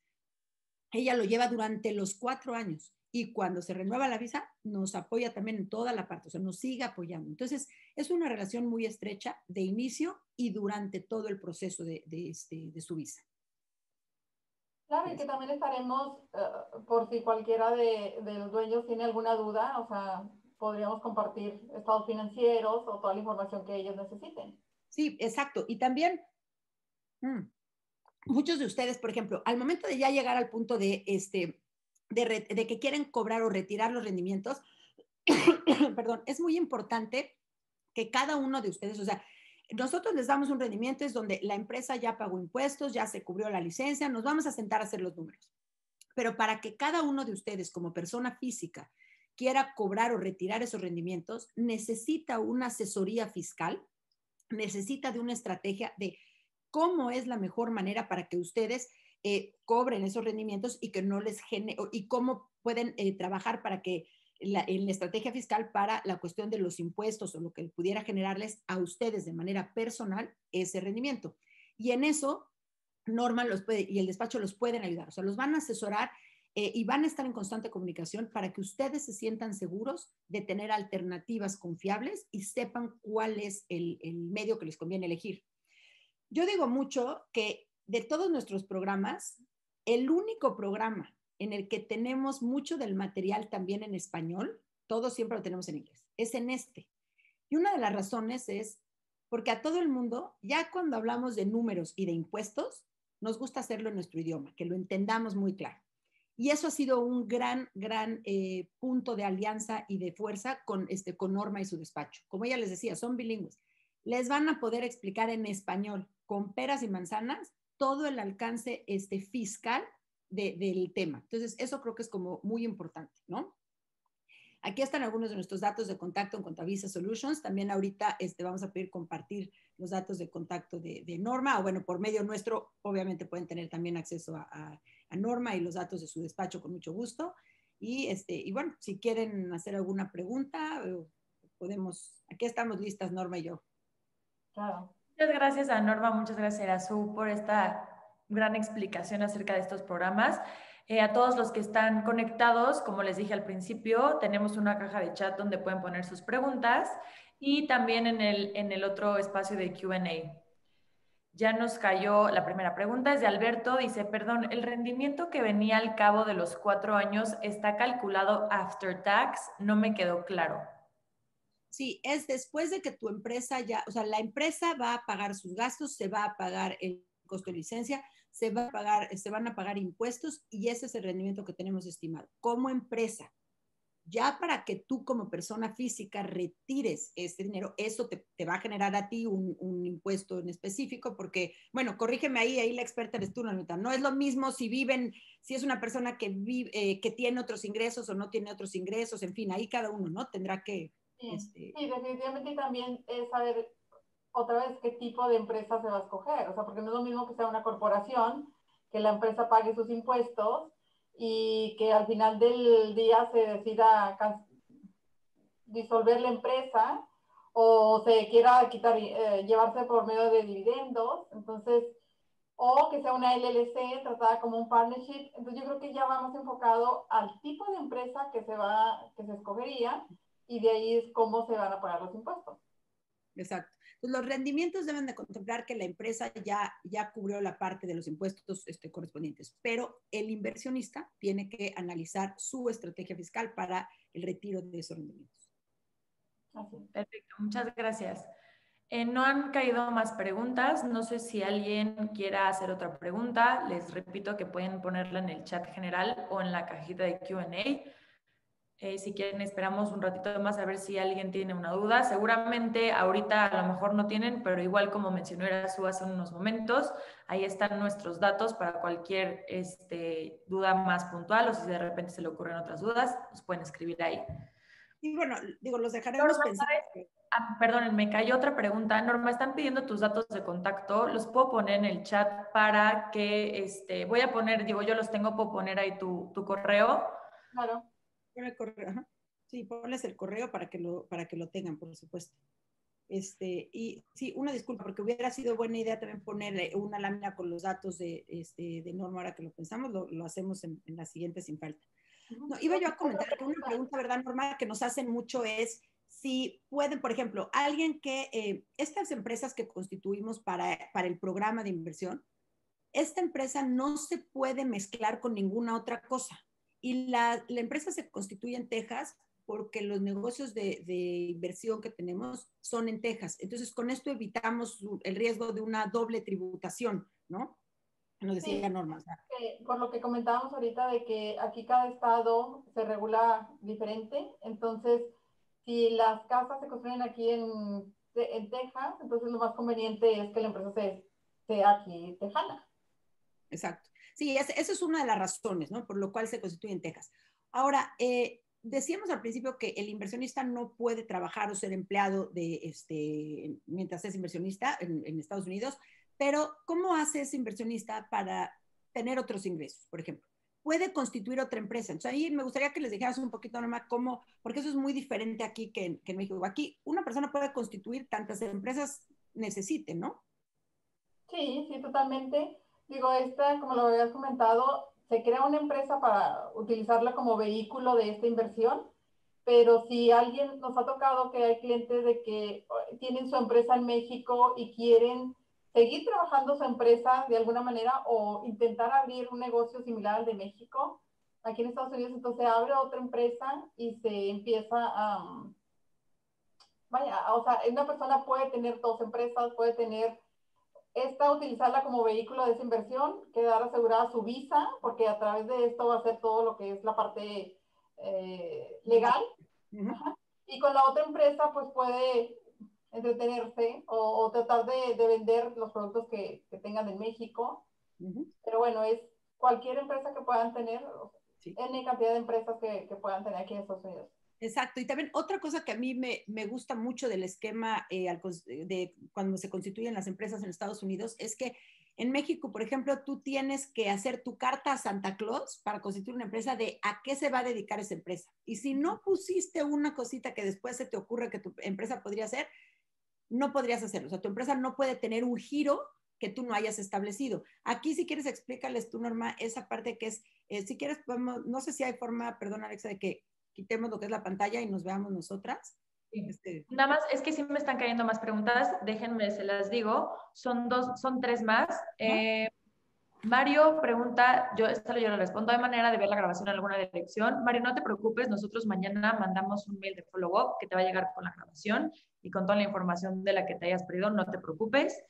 Ella lo lleva durante los 4 años y cuando se renueva la visa nos apoya también en toda la parte, o sea, nos sigue apoyando. Entonces, es una relación muy estrecha de inicio y durante todo el proceso de su visa. Claro, y que también estaremos, por si cualquiera de los dueños tiene alguna duda, o sea, podríamos compartir estados financieros o toda la información que ellos necesiten. Sí, exacto. Y también muchos de ustedes, por ejemplo, al momento de ya llegar al punto de que quieren cobrar o retirar los rendimientos, perdón, es muy importante que cada uno de ustedes, o sea, Nosotros les damos un rendimiento, es donde la empresa ya pagó impuestos, ya se cubrió la licencia, nos vamos a sentar a hacer los números. Pero para que cada uno de ustedes como persona física quiera cobrar o retirar esos rendimientos, necesita una asesoría fiscal, necesita de una estrategia de cómo es la mejor manera para que ustedes cobren esos rendimientos y que no les genere, y cómo pueden trabajar para que en la estrategia fiscal para la cuestión de los impuestos o lo que pudiera generarles a ustedes de manera personal ese rendimiento. Y en eso Norma y el despacho los pueden ayudar, o sea, los van a asesorar y van a estar en constante comunicación para que ustedes se sientan seguros de tener alternativas confiables y sepan cuál es el medio que les conviene elegir. Yo digo mucho que de todos nuestros programas, el único programa en el que tenemos mucho del material también en español, todo siempre lo tenemos en inglés, es en este. Y una de las razones es porque a todo el mundo, ya cuando hablamos de números y de impuestos, nos gusta hacerlo en nuestro idioma, que lo entendamos muy claro. Y eso ha sido un gran punto de alianza y de fuerza con Norma y su despacho. Como ella les decía, son bilingües. Les van a poder explicar en español, con peras y manzanas, todo el alcance fiscal del tema. Entonces, eso creo que es como muy importante, ¿no? Aquí están algunos de nuestros datos de contacto en cuanto a Visa Solutions. También ahorita vamos a pedir compartir los datos de contacto de Norma, o bueno, por medio nuestro, obviamente pueden tener también acceso a Norma y los datos de su despacho con mucho gusto. Y bueno, si quieren hacer alguna pregunta, podemos, aquí estamos listas, Norma y yo. Claro. Muchas gracias a Norma, muchas gracias a Erasu por esta gran explicación acerca de estos programas. A todos los que están conectados, como les dije al principio, tenemos una caja de chat donde pueden poner sus preguntas y también en el otro espacio de Q&A. Ya nos cayó la primera pregunta, es de Alberto, dice, perdón, ¿el rendimiento que venía al cabo de los 4 años está calculado after tax? No me quedó claro. Sí, es después de que tu empresa ya, o sea, la empresa va a pagar sus gastos, se va a pagar el costo de licencia, se van a pagar impuestos y ese es el rendimiento que tenemos estimado. Como empresa, ya para que tú como persona física retires este dinero, eso te va a generar a ti un impuesto en específico, porque, bueno, corrígeme ahí la experta eres tú, Normita. No es lo mismo si es una persona que tiene otros ingresos o no tiene otros ingresos, en fin, ahí cada uno, ¿no? Tendrá que... Sí, definitivamente también es saber otra vez qué tipo de empresa se va a escoger, o sea, porque no es lo mismo que sea una corporación, que la empresa pague sus impuestos y que al final del día se decida disolver la empresa o se quiera llevarse por medio de dividendos, entonces, o que sea una LLC tratada como un partnership. Entonces yo creo que ya vamos enfocado al tipo de empresa que se escogería y de ahí es cómo se van a pagar los impuestos. Exacto. Entonces, los rendimientos deben de contemplar que la empresa ya cubrió la parte de los impuestos correspondientes, pero el inversionista tiene que analizar su estrategia fiscal para el retiro de esos rendimientos. Perfecto, muchas gracias. No han caído más preguntas. No sé si alguien quiera hacer otra pregunta. Les repito que pueden ponerla en el chat general o en la cajita de Q&A. Si quieren, esperamos un ratito más a ver si alguien tiene una duda. Seguramente ahorita a lo mejor no tienen, pero igual como mencionó Erasu hace unos momentos, ahí están nuestros datos para cualquier duda más puntual, o si de repente se le ocurren otras dudas, nos pueden escribir ahí. Y bueno, digo, los dejaremos pensar. Perdón, me cayó otra pregunta. Norma, están pidiendo tus datos de contacto. Los puedo poner en el chat para que, voy a poner, digo, yo los tengo, puedo poner ahí tu correo. Claro. Pon el correo, ajá. Sí, ponles el correo para que lo tengan, por supuesto. Y sí, una disculpa, porque hubiera sido buena idea también ponerle una lámina con los datos de Norma, ahora que lo pensamos, lo hacemos en la siguiente sin falta. No, iba yo a comentar que una pregunta, ¿verdad, Norma? Que nos hacen mucho es si pueden, por ejemplo, alguien que, estas empresas que constituimos para el programa de inversión, esta empresa no se puede mezclar con ninguna otra cosa. Y la empresa se constituye en Texas porque los negocios de inversión que tenemos son en Texas. Entonces, con esto evitamos el riesgo de una doble tributación, ¿no? Nos decía Norma. Por lo que comentábamos ahorita de que aquí cada estado se regula diferente, entonces si las casas se construyen aquí en en Texas, entonces lo más conveniente es que la empresa sea aquí tejana. Exacto. Sí, esa es una de las razones, ¿no? Por lo cual se constituye en Texas. Ahora, decíamos al principio que el inversionista no puede trabajar o ser empleado mientras es inversionista en Estados Unidos, pero ¿cómo hace ese inversionista para tener otros ingresos, por ejemplo? Puede constituir otra empresa. Entonces ahí me gustaría que les dijeras un poquito, Norma, cómo, porque eso es muy diferente aquí que en México. Aquí una persona puede constituir tantas empresas necesite, ¿no? Sí, sí, totalmente. Digo, como lo habías comentado, se crea una empresa para utilizarla como vehículo de esta inversión, pero si alguien nos ha tocado que hay clientes de que tienen su empresa en México y quieren seguir trabajando su empresa de alguna manera o intentar abrir un negocio similar al de México, aquí en Estados Unidos, entonces abre otra empresa y se empieza a, vaya, o sea, una persona puede tener dos empresas, puede tener utilizarla como vehículo de esa inversión, quedar asegurada su visa, porque a través de esto va a ser todo lo que es la parte legal. Ajá. Y con la otra empresa, pues puede entretenerse o tratar de vender los productos que tengan en México. Pero bueno, es cualquier empresa que puedan tener, sí. N cantidad de empresas que puedan tener aquí en Estados Unidos. Exacto. Y también otra cosa que a mí me gusta mucho del esquema de cuando se constituyen las empresas en Estados Unidos es que en México, por ejemplo, tú tienes que hacer tu carta a Santa Claus para constituir una empresa de a qué se va a dedicar esa empresa. Y si no pusiste una cosita que después se te ocurre que tu empresa podría hacer, no podrías hacerlo. O sea, tu empresa no puede tener un giro que tú no hayas establecido. Aquí, si quieres, explícales tú, Norma, esa parte que es, si quieres, podemos, no sé si hay forma, perdón, Alexa, de que quitemos lo que es la pantalla y nos veamos nosotras. Sí. Nada más, es que sí me están cayendo más preguntas, déjenme, se las digo, son tres más. Mario pregunta, esta yo le respondo, ¿hay manera de ver la grabación en alguna dirección? Mario, no te preocupes, nosotros mañana mandamos un mail de follow-up que te va a llegar con la grabación y con toda la información de la que te hayas perdido, no te preocupes.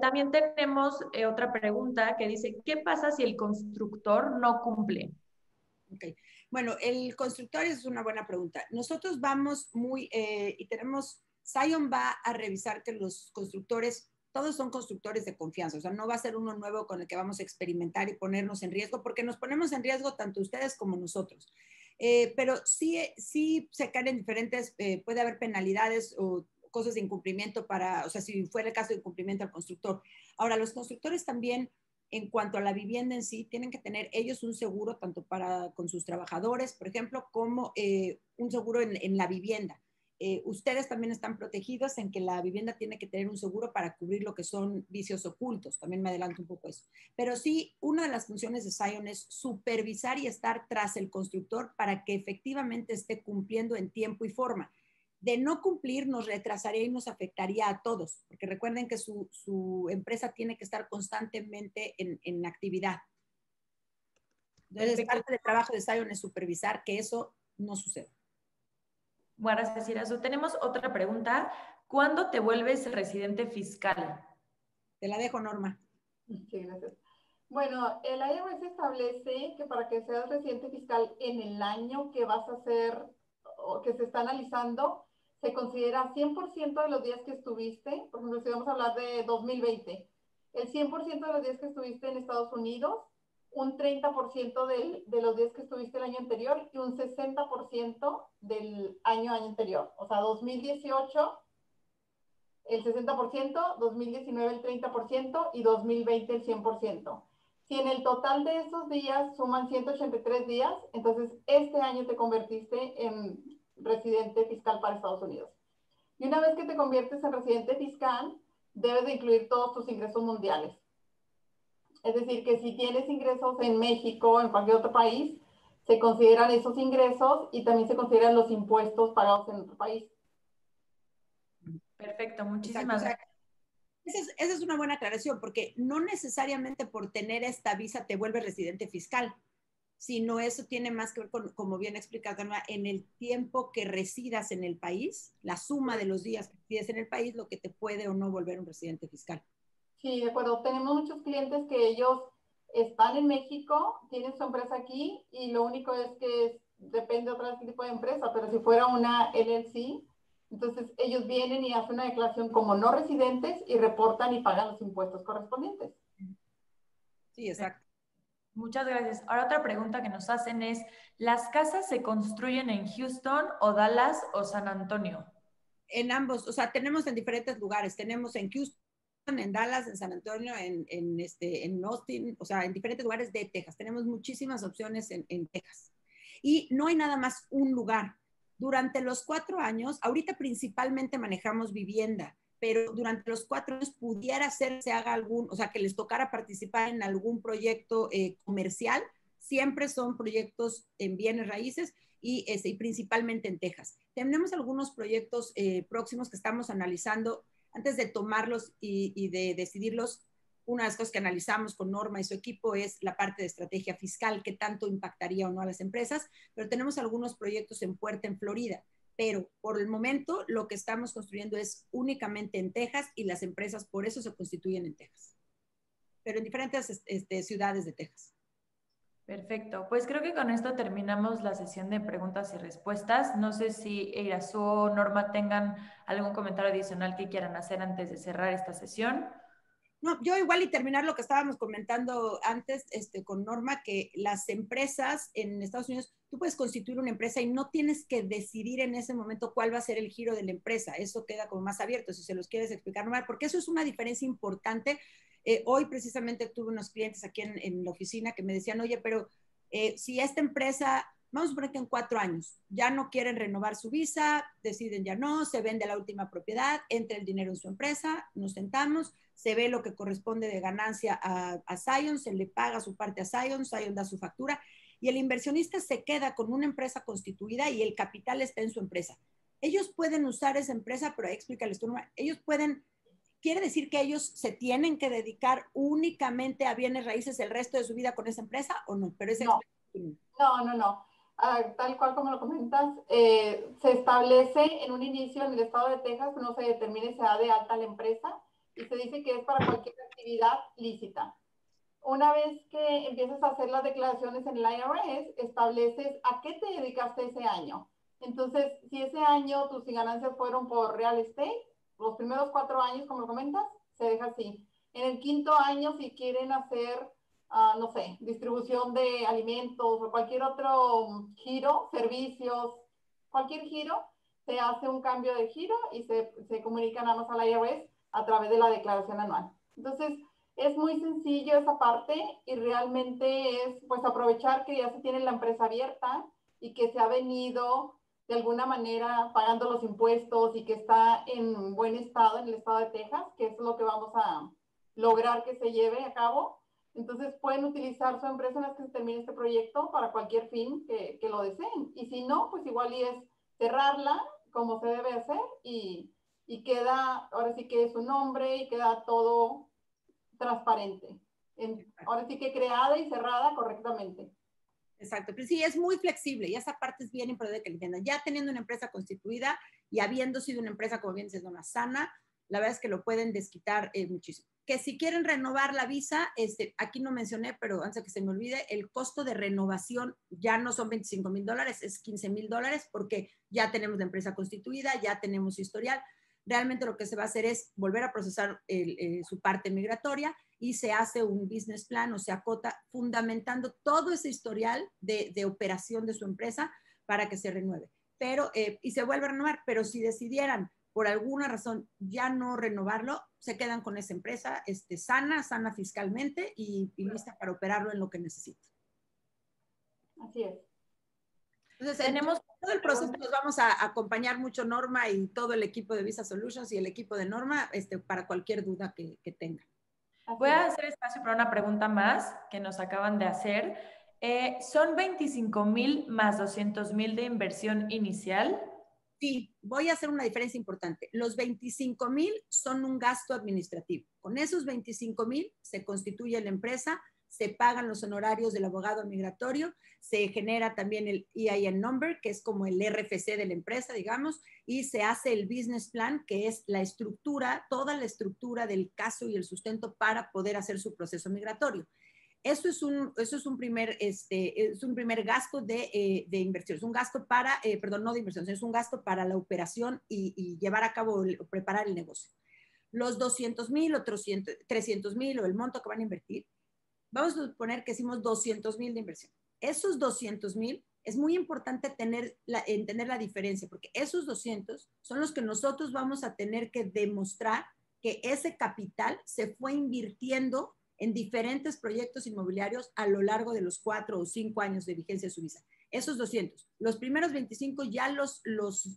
También tenemos otra pregunta que dice, ¿qué pasa si el constructor no cumple? Okay. Bueno, el constructor es una buena pregunta. Nosotros vamos y Zion va a revisar que los constructores, todos son constructores de confianza, o sea, no va a ser uno nuevo con el que vamos a experimentar y ponernos en riesgo, porque nos ponemos en riesgo tanto ustedes como nosotros. Pero sí se caen en diferentes, puede haber penalidades o cosas de incumplimiento o sea, si fuera el caso de incumplimiento al constructor. Ahora, los constructores también, en cuanto a la vivienda en sí, tienen que tener ellos un seguro tanto con sus trabajadores, por ejemplo, como un seguro en la vivienda. Ustedes también están protegidos en que la vivienda tiene que tener un seguro para cubrir lo que son vicios ocultos. También me adelanto un poco eso. Pero sí, una de las funciones de Zion es supervisar y estar tras el constructor para que efectivamente esté cumpliendo en tiempo y forma. De no cumplir nos retrasaría y nos afectaría a todos, porque recuerden que su empresa tiene que estar constantemente en actividad. Entonces, parte del trabajo de Zion es supervisar que eso no suceda. Bueno, gracias, Irazu. Tenemos otra pregunta. ¿Cuándo te vuelves residente fiscal? Te la dejo, Norma. Sí, gracias. Bueno, el IRS establece que para que seas residente fiscal en el año que vas a hacer o que se está analizando, se considera 100% de los días que estuviste. Por ejemplo, si vamos a hablar de 2020, el 100% de los días que estuviste en Estados Unidos, un 30% de los días que estuviste el año anterior y un 60% del año anterior. O sea, 2018 el 60%, 2019 el 30% y 2020 el 100%. Si en el total de esos días suman 183 días, entonces este año te convertiste en residente fiscal para Estados Unidos. Y una vez que te conviertes en residente fiscal, debes de incluir todos tus ingresos mundiales. Es decir, que si tienes ingresos en México o en cualquier otro país, se consideran esos ingresos y también se consideran los impuestos pagados en otro país. Perfecto, muchísimas gracias. Esa es una buena aclaración, porque no necesariamente por tener esta visa te vuelves residente fiscal, sino eso tiene más que ver con, como bien explicado, en el tiempo que residas en el país, la suma de los días que resides en el país, lo que te puede o no volver un residente fiscal. Sí, de acuerdo. Tenemos muchos clientes que ellos están en México, tienen su empresa aquí y lo único es que depende de otro tipo de empresa, pero si fuera una LLC, Entonces, ellos vienen y hacen una declaración como no residentes y reportan y pagan los impuestos correspondientes. Sí, exacto. Muchas gracias. Ahora otra pregunta que nos hacen es, ¿las casas se construyen en Houston o Dallas o San Antonio? En ambos, o sea, tenemos en diferentes lugares. Tenemos en Houston, en Dallas, en San Antonio, en Austin, o sea, en diferentes lugares de Texas. Tenemos muchísimas opciones en Texas. Y no hay nada más un lugar. Durante los 4 años, ahorita principalmente manejamos vivienda, pero durante los 4 años pudiera ser, se haga algún, o sea, que les tocara participar en algún proyecto comercial. Siempre son proyectos en bienes raíces y principalmente en Texas. Tenemos algunos proyectos próximos que estamos analizando antes de tomarlos y de decidirlos. Una de las cosas que analizamos con Norma y su equipo es la parte de estrategia fiscal, qué tanto impactaría o no a las empresas, pero tenemos algunos proyectos en puerta en Florida, pero por el momento lo que estamos construyendo es únicamente en Texas y las empresas por eso se constituyen en Texas, pero en diferentes ciudades de Texas. Perfecto, pues creo que con esto terminamos la sesión de preguntas y respuestas. No sé si Irasu o Norma tengan algún comentario adicional que quieran hacer antes de cerrar esta sesión. No, yo igual y terminar lo que estábamos comentando antes con Norma, que las empresas en Estados Unidos, tú puedes constituir una empresa y no tienes que decidir en ese momento cuál va a ser el giro de la empresa. Eso queda como más abierto, si se los quieres explicar, Norma, porque eso es una diferencia importante. Hoy precisamente tuve unos clientes aquí en la oficina que me decían, oye, pero si esta empresa, vamos a poner que en 4 años, ya no quieren renovar su visa, deciden ya no, se vende la última propiedad, entra el dinero en su empresa, nos sentamos, se ve lo que corresponde de ganancia a Zion, se le paga su parte a Zion, Zion da su factura y el inversionista se queda con una empresa constituida y el capital está en su empresa. Ellos pueden usar esa empresa, pero ahí explícales tú, ellos pueden, quiere decir que ellos se tienen que dedicar únicamente a bienes raíces el resto de su vida con esa empresa o no, pero esa no, no. Tal cual como lo comentas, se establece en un inicio en el estado de Texas, no se determina si se da de alta la empresa y se dice que es para cualquier actividad lícita. Una vez que empiezas a hacer las declaraciones en el IRS, estableces a qué te dedicaste ese año. Entonces, si ese año tus ganancias fueron por real estate, los primeros 4 años, como lo comentas, se deja así. En el 5.º año, si quieren hacer, no sé, distribución de alimentos o cualquier otro giro, servicios, cualquier giro, se hace un cambio de giro y se comunica nada más al IRS a través de la declaración anual. Entonces, es muy sencillo esa parte y realmente es pues aprovechar que ya se tiene la empresa abierta y que se ha venido de alguna manera pagando los impuestos y que está en buen estado en el estado de Texas, que es lo que vamos a lograr que se lleve a cabo. Entonces pueden utilizar su empresa en vez que se termine este proyecto para cualquier fin que lo deseen. Y si no, pues igual y es cerrarla como se debe hacer y queda, ahora sí que es su nombre y queda todo transparente. Ahora sí que creada y cerrada correctamente. Exacto, pero sí, es muy flexible y esa parte es bien importante que lo entiendan. Ya teniendo una empresa constituida y habiendo sido una empresa, como bien dices, Dona Sana, la verdad es que lo pueden desquitar muchísimo. Que si quieren renovar la visa, aquí no mencioné, pero antes de que se me olvide, el costo de renovación ya no son $25,000, es $15,000 porque ya tenemos la empresa constituida, ya tenemos historial. Realmente lo que se va a hacer es volver a procesar su parte migratoria y se hace un business plan o se acota fundamentando todo ese historial de operación de su empresa para que se renueve. Pero, y se vuelve a renovar, pero si decidieran por alguna razón ya no renovarlo, se quedan con esa empresa sana fiscalmente y lista para operarlo en lo que necesite. Así es. Entonces, tenemos todo el proceso, nos vamos a acompañar mucho Norma y todo el equipo de Visa Solutions y el equipo de Norma para cualquier duda que tengan. Voy a hacer espacio para una pregunta más que nos acaban de hacer. ¿Son 25,000 más 200,000 de inversión inicial? Sí, voy a hacer una diferencia importante. Los 25,000 son un gasto administrativo. Con esos 25,000 se constituye la empresa, se pagan los honorarios del abogado migratorio, se genera también el EIN number, que es como el RFC de la empresa, digamos, y se hace el business plan, que es la estructura, toda la estructura del caso y el sustento para poder hacer su proceso migratorio. Eso es un primer gasto de inversión. Es un gasto para, perdón, no de inversión, es un gasto para la operación y llevar a cabo, preparar el negocio. Los 200,000 o 300,000 o el monto que van a invertir, vamos a suponer que hicimos 200,000 de inversión. Esos 200,000 es muy importante entender la diferencia, porque esos 200 son los que nosotros vamos a tener que demostrar que ese capital se fue invirtiendo en diferentes proyectos inmobiliarios a lo largo de los 4 o 5 años de vigencia de su visa. Esos 200. Los primeros 25 ya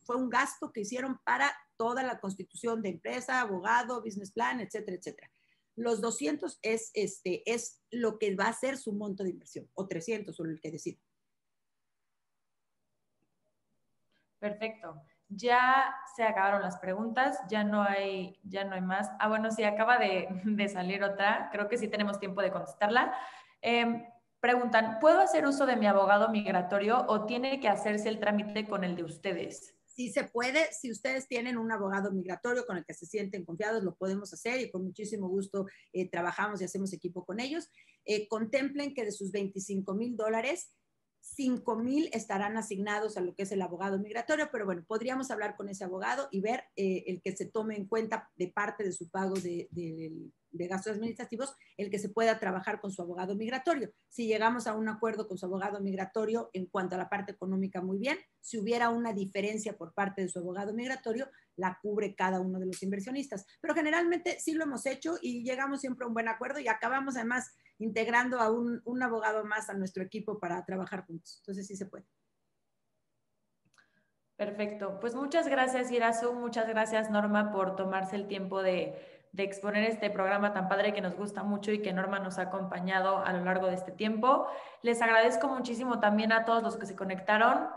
fue un gasto que hicieron para toda la constitución de empresa, abogado, business plan, etcétera, etcétera. Los 200 es lo que va a ser su monto de inversión, o 300, o el que decida. Perfecto. Ya se acabaron las preguntas, ya no hay más. Ah, bueno, sí, acaba de salir otra. Creo que sí tenemos tiempo de contestarla. Preguntan, ¿puedo hacer uso de mi abogado migratorio o tiene que hacerse el trámite con el de ustedes? Sí se puede, si ustedes tienen un abogado migratorio con el que se sienten confiados, lo podemos hacer y con muchísimo gusto trabajamos y hacemos equipo con ellos. Contemplen que de sus $25,000, 5,000 estarán asignados a lo que es el abogado migratorio, pero bueno, podríamos hablar con ese abogado y ver el que se tome en cuenta de parte de su pago de gastos administrativos, el que se pueda trabajar con su abogado migratorio. Si llegamos a un acuerdo con su abogado migratorio en cuanto a la parte económica, muy bien. Si hubiera una diferencia por parte de su abogado migratorio, la cubre cada uno de los inversionistas. Pero generalmente sí lo hemos hecho y llegamos siempre a un buen acuerdo y acabamos además integrando a un abogado más a nuestro equipo para trabajar juntos. Entonces sí se puede. Perfecto. Pues muchas gracias, Irasu. Muchas gracias, Norma, por tomarse el tiempo de exponer este programa tan padre que nos gusta mucho y que Norma nos ha acompañado a lo largo de este tiempo. Les agradezco muchísimo también a todos los que se conectaron.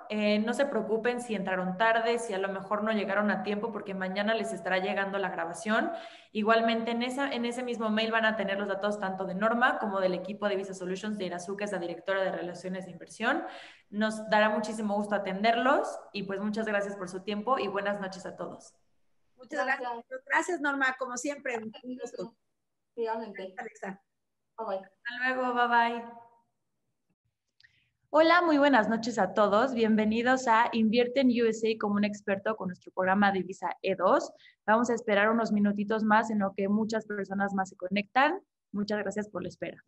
No se preocupen si entraron tarde, si a lo mejor no llegaron a tiempo, porque mañana les estará llegando la grabación. Igualmente, en ese mismo mail van a tener los datos tanto de Norma como del equipo de Visa Solutions de Irasu, que es la directora de Relaciones de Inversión. Nos dará muchísimo gusto atenderlos y pues muchas gracias por su tiempo y buenas noches a todos. Muchas gracias. Gracias, Norma, como siempre. Un gusto. Igualmente. Alexa. Bye bye. Hasta luego, bye bye. Hola, muy buenas noches a todos. Bienvenidos a Invierte en USA como un experto con nuestro programa de Visa E2. Vamos a esperar unos minutitos más en lo que muchas personas más se conectan. Muchas gracias por la espera.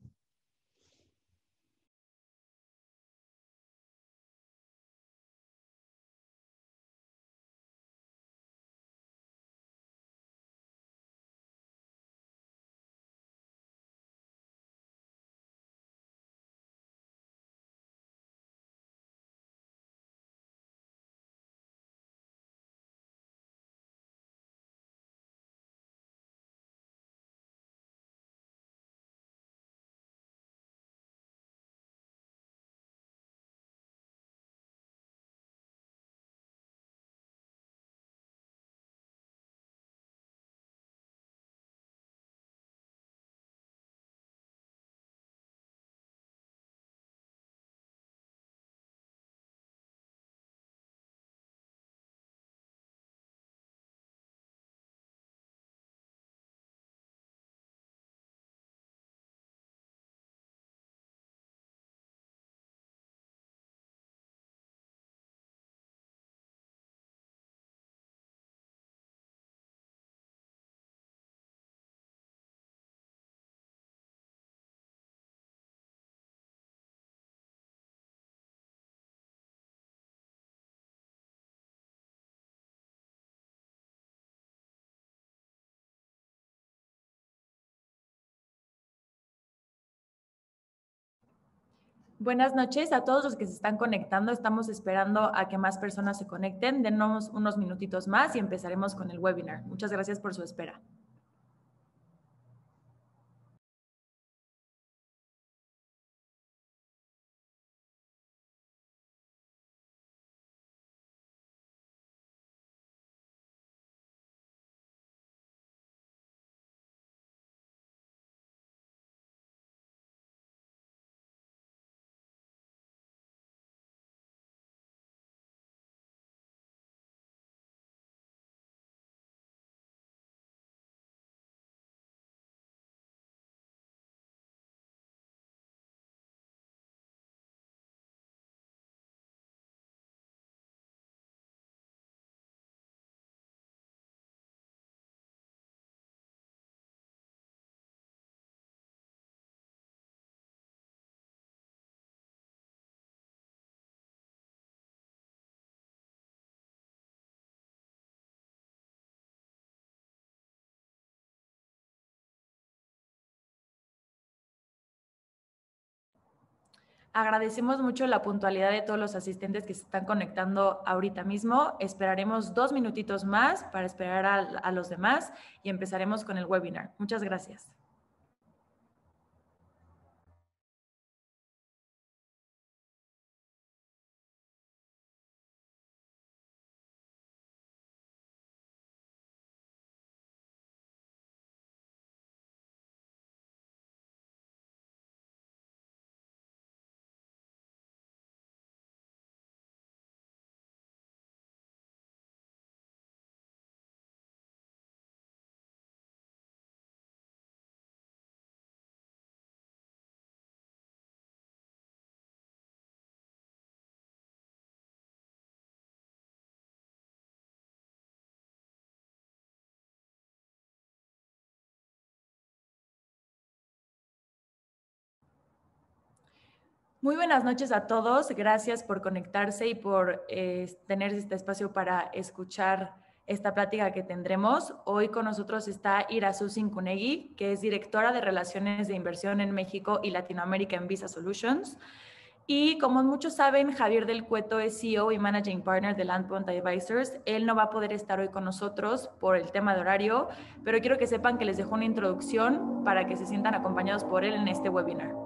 Buenas noches a todos los que se están conectando. Estamos esperando a que más personas se conecten. Denos unos minutitos más y empezaremos con el webinar. Muchas gracias por su espera. Agradecemos mucho la puntualidad de todos los asistentes que se están conectando ahorita mismo. Esperaremos 2 minutitos más para esperar a los demás y empezaremos con el webinar. Muchas gracias. Muy buenas noches a todos. Gracias por conectarse y por tener este espacio para escuchar esta plática que tendremos. Hoy con nosotros está Irazú Cincunegui, que es directora de Relaciones de Inversión en México y Latinoamérica en Visa Solutions. Y como muchos saben, Javier del Cueto es CEO y Managing Partner de Landpoint Advisors. Él no va a poder estar hoy con nosotros por el tema de horario, pero quiero que sepan que les dejo una introducción para que se sientan acompañados por él en este webinar.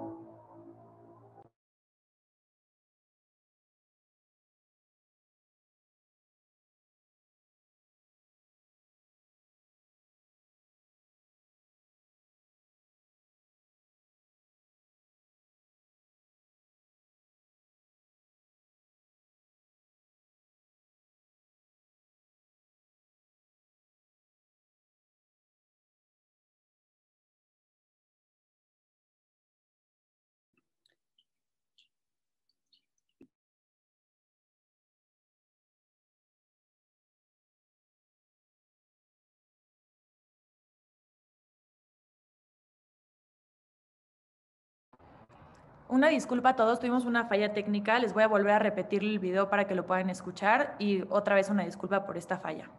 Una disculpa a todos, tuvimos una falla técnica. Les voy a volver a repetir el video para que lo puedan escuchar y otra vez una disculpa por esta falla.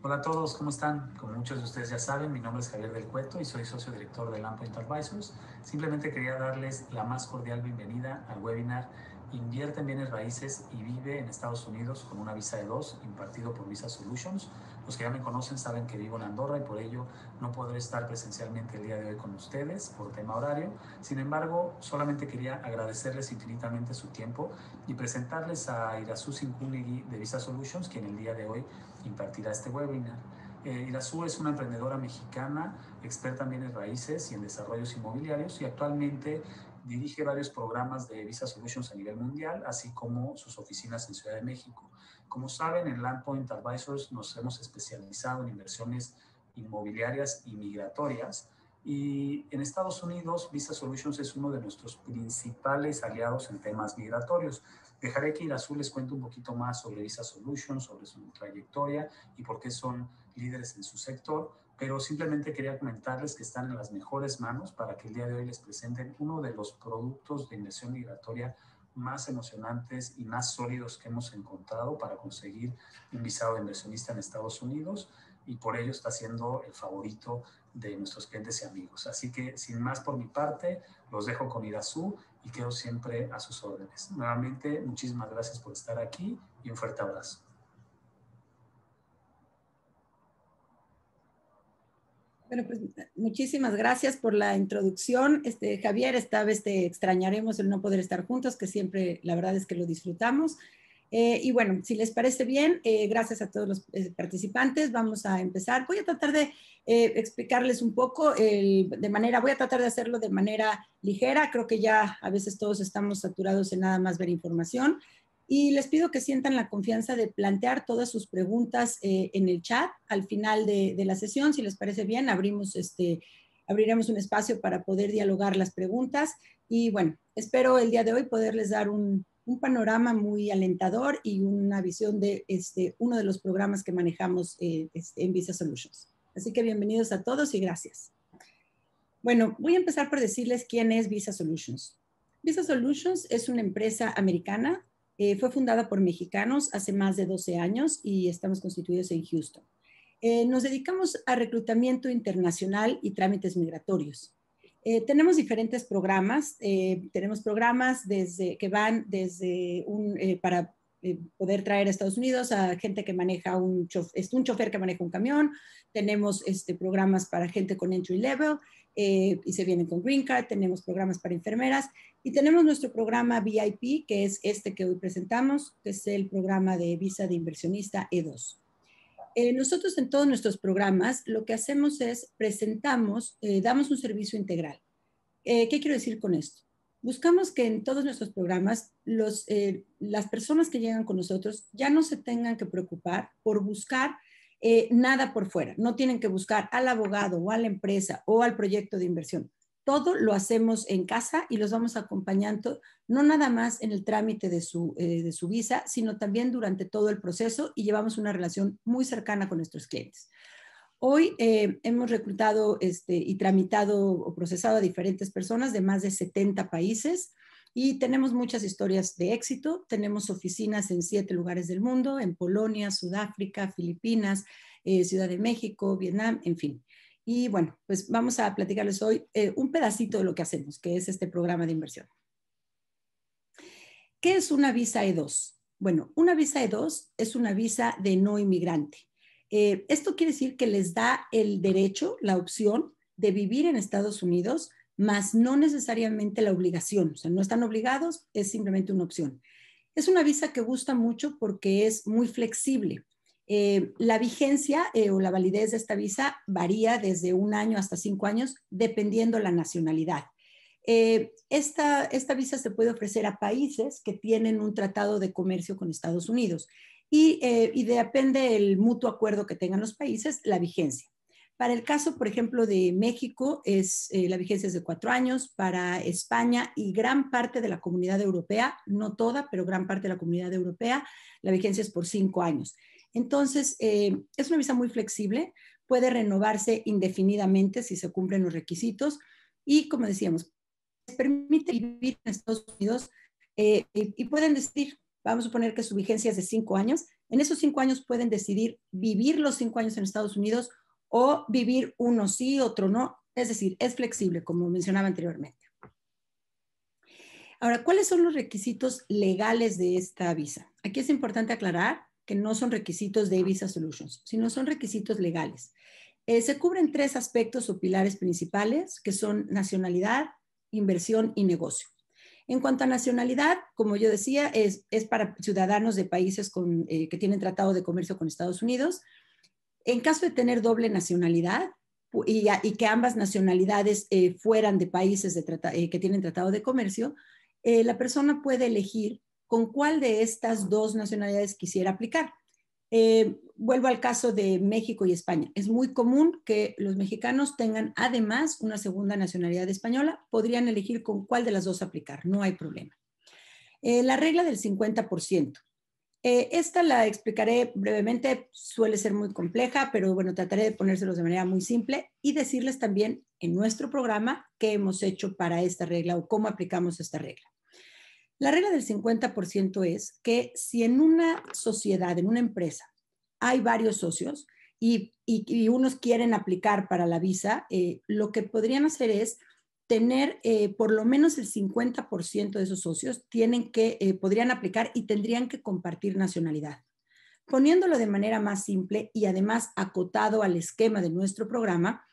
Hola a todos, ¿cómo están? Como muchos de ustedes ya saben, mi nombre es Javier del Cueto y soy socio director de Landpoint Advisors. Simplemente quería darles la más cordial bienvenida al webinar Invierte en bienes raíces y vive en Estados Unidos con una visa E2 impartido por Visa Solutions. Los que ya me conocen saben que vivo en Andorra y por ello no podré estar presencialmente el día de hoy con ustedes por tema horario. Sin embargo, solamente quería agradecerles infinitamente su tiempo y presentarles a Irazú Cinculegui de Visa Solutions, quien el día de hoy impartirá este webinar. Irazú es una emprendedora mexicana, experta en bienes raíces y en desarrollos inmobiliarios y actualmente dirige varios programas de Visa Solutions a nivel mundial, así como sus oficinas en Ciudad de México. Como saben, en Landpoint Advisors nos hemos especializado en inversiones inmobiliarias y migratorias y en Estados Unidos Visa Solutions es uno de nuestros principales aliados en temas migratorios. Dejaré que Irazú les cuente un poquito más sobre Visa Solutions, sobre su trayectoria y por qué son líderes en su sector, pero simplemente quería comentarles que están en las mejores manos para que el día de hoy les presenten uno de los productos de inversión migratoria más emocionantes y más sólidos que hemos encontrado para conseguir un visado de inversionista en Estados Unidos y por ello está siendo el favorito de nuestros clientes y amigos. Así que sin más por mi parte, los dejo con Irazú y quedo siempre a sus órdenes. Nuevamente, muchísimas gracias por estar aquí y un fuerte abrazo. Bueno, pues muchísimas gracias por la introducción. Javier, esta vez te extrañaremos el no poder estar juntos, que siempre la verdad es que lo disfrutamos. Y bueno, si les parece bien, gracias a todos los participantes, vamos a empezar. Voy a tratar de explicarles un poco voy a tratar de hacerlo de manera ligera. Creo que ya a veces todos estamos saturados en nada más ver información. Y les pido que sientan la confianza de plantear todas sus preguntas en el chat al final de la sesión. Si les parece bien, abriremos un espacio para poder dialogar las preguntas. Y bueno, espero el día de hoy poderles dar un panorama muy alentador y una visión de uno de los programas que manejamos en Visa Solutions. Así que bienvenidos a todos y gracias. Bueno, voy a empezar por decirles quién es Visa Solutions. Visa Solutions es una empresa americana. Fue fundada por mexicanos hace más de 12 años y estamos constituidos en Houston. Nos dedicamos a reclutamiento internacional y trámites migratorios. Tenemos diferentes programas. Tenemos programas que van desde para poder traer a Estados Unidos a gente que maneja un chofer que maneja un camión. Tenemos programas para gente con entry level y se vienen con Green Card. Tenemos programas para enfermeras y tenemos nuestro programa VIP, que es este que hoy presentamos, que es el programa de visa de inversionista E2. Nosotros en todos nuestros programas lo que hacemos es damos un servicio integral. ¿Qué quiero decir con esto? Buscamos que en todos nuestros programas las personas que llegan con nosotros ya no se tengan que preocupar por buscar nada por fuera. No tienen que buscar al abogado o a la empresa o al proyecto de inversión. Todo lo hacemos en casa y los vamos acompañando, no nada más en el trámite de su visa, sino también durante todo el proceso y llevamos una relación muy cercana con nuestros clientes. Hoy hemos reclutado y tramitado o procesado a diferentes personas de más de 70 países y tenemos muchas historias de éxito. Tenemos oficinas en 7 lugares del mundo, en Polonia, Sudáfrica, Filipinas, Ciudad de México, Vietnam, en fin. Y bueno, pues vamos a platicarles hoy un pedacito de lo que hacemos, que es este programa de inversión. ¿Qué es una visa E2? Bueno, una visa E2 es una visa de no inmigrante. Esto quiere decir que les da el derecho, la opción de vivir en Estados Unidos, más no necesariamente la obligación. O sea, no están obligados, es simplemente una opción. Es una visa que gusta mucho porque es muy flexible. La vigencia o la validez de esta visa varía desde 1 año hasta 5 años, dependiendo la nacionalidad. Esta visa se puede ofrecer a países que tienen un tratado de comercio con Estados Unidos y depende del mutuo acuerdo que tengan los países, la vigencia. Para el caso, por ejemplo, de México, la vigencia es de 4 años. Para España y gran parte de la Comunidad Europea, no toda, pero gran parte de la Comunidad Europea, la vigencia es por 5 años. Entonces, es una visa muy flexible, puede renovarse indefinidamente si se cumplen los requisitos y, como decíamos, les permite vivir en Estados Unidos y pueden decidir, vamos a suponer que su vigencia es de 5 años, en esos 5 años pueden decidir vivir los 5 años en Estados Unidos o vivir uno sí, otro no, es decir, es flexible, como mencionaba anteriormente. Ahora, ¿cuáles son los requisitos legales de esta visa? Aquí es importante aclarar que no son requisitos de Visa Solutions, sino son requisitos legales. Se cubren 3 aspectos o pilares principales, que son nacionalidad, inversión y negocio. En cuanto a nacionalidad, como yo decía, es para ciudadanos de países que tienen tratado de comercio con Estados Unidos. En caso de tener doble nacionalidad y que ambas nacionalidades fueran de países que tienen tratado de comercio, la persona puede elegir con cuál de estas 2 nacionalidades quisiera aplicar. Vuelvo al caso de México y España. Es muy común que los mexicanos tengan además una segunda nacionalidad española. Podrían elegir con cuál de las 2 aplicar, no hay problema. La regla del 50%. Esta la explicaré brevemente, suele ser muy compleja, pero bueno, trataré de ponérselos de manera muy simple y decirles también en nuestro programa qué hemos hecho para esta regla o cómo aplicamos esta regla. La regla del 50% es que si en una sociedad, en una empresa, hay varios socios y unos quieren aplicar para la visa, lo que podrían hacer es tener por lo menos el 50% de esos socios podrían aplicar y tendrían que compartir nacionalidad. Poniéndolo de manera más simple y además acotado al esquema de nuestro programa,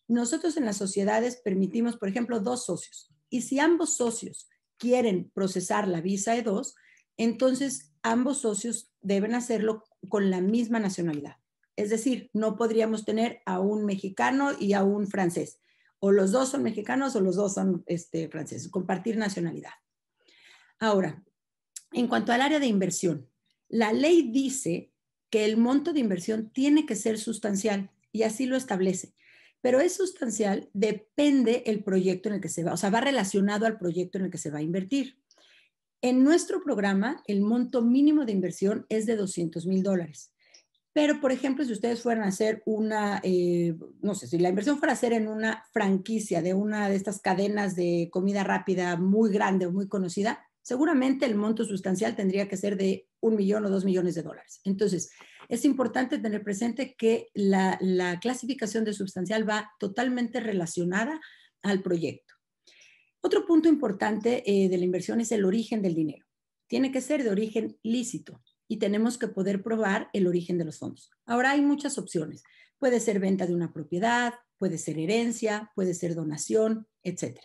nosotros en las sociedades permitimos, por ejemplo, 2 socios. Y si ambos socios quieren procesar la visa E2, entonces ambos socios deben hacerlo con la misma nacionalidad. Es decir, no podríamos tener a un mexicano y a un francés. O los 2 son mexicanos o los 2 son franceses. Compartir nacionalidad. Ahora, en cuanto al área de inversión, la ley dice que el monto de inversión tiene que ser sustancial y así lo establece. Pero es sustancial, depende el proyecto en el que se va, o sea, va relacionado al proyecto en el que se va a invertir. En nuestro programa, el monto mínimo de inversión es de $200,000. Pero, por ejemplo, si ustedes fueran a hacer no sé, si la inversión fuera a hacer en una franquicia de una de estas cadenas de comida rápida muy grande o muy conocida, seguramente el monto sustancial tendría que ser de $1 millón o $2 millones. Entonces, es importante tener presente que la clasificación de substancial va totalmente relacionada al proyecto. Otro punto importante de la inversión es el origen del dinero. Tiene que ser de origen lícito y tenemos que poder probar el origen de los fondos. Ahora hay muchas opciones. Puede ser venta de una propiedad, puede ser herencia, puede ser donación, etc.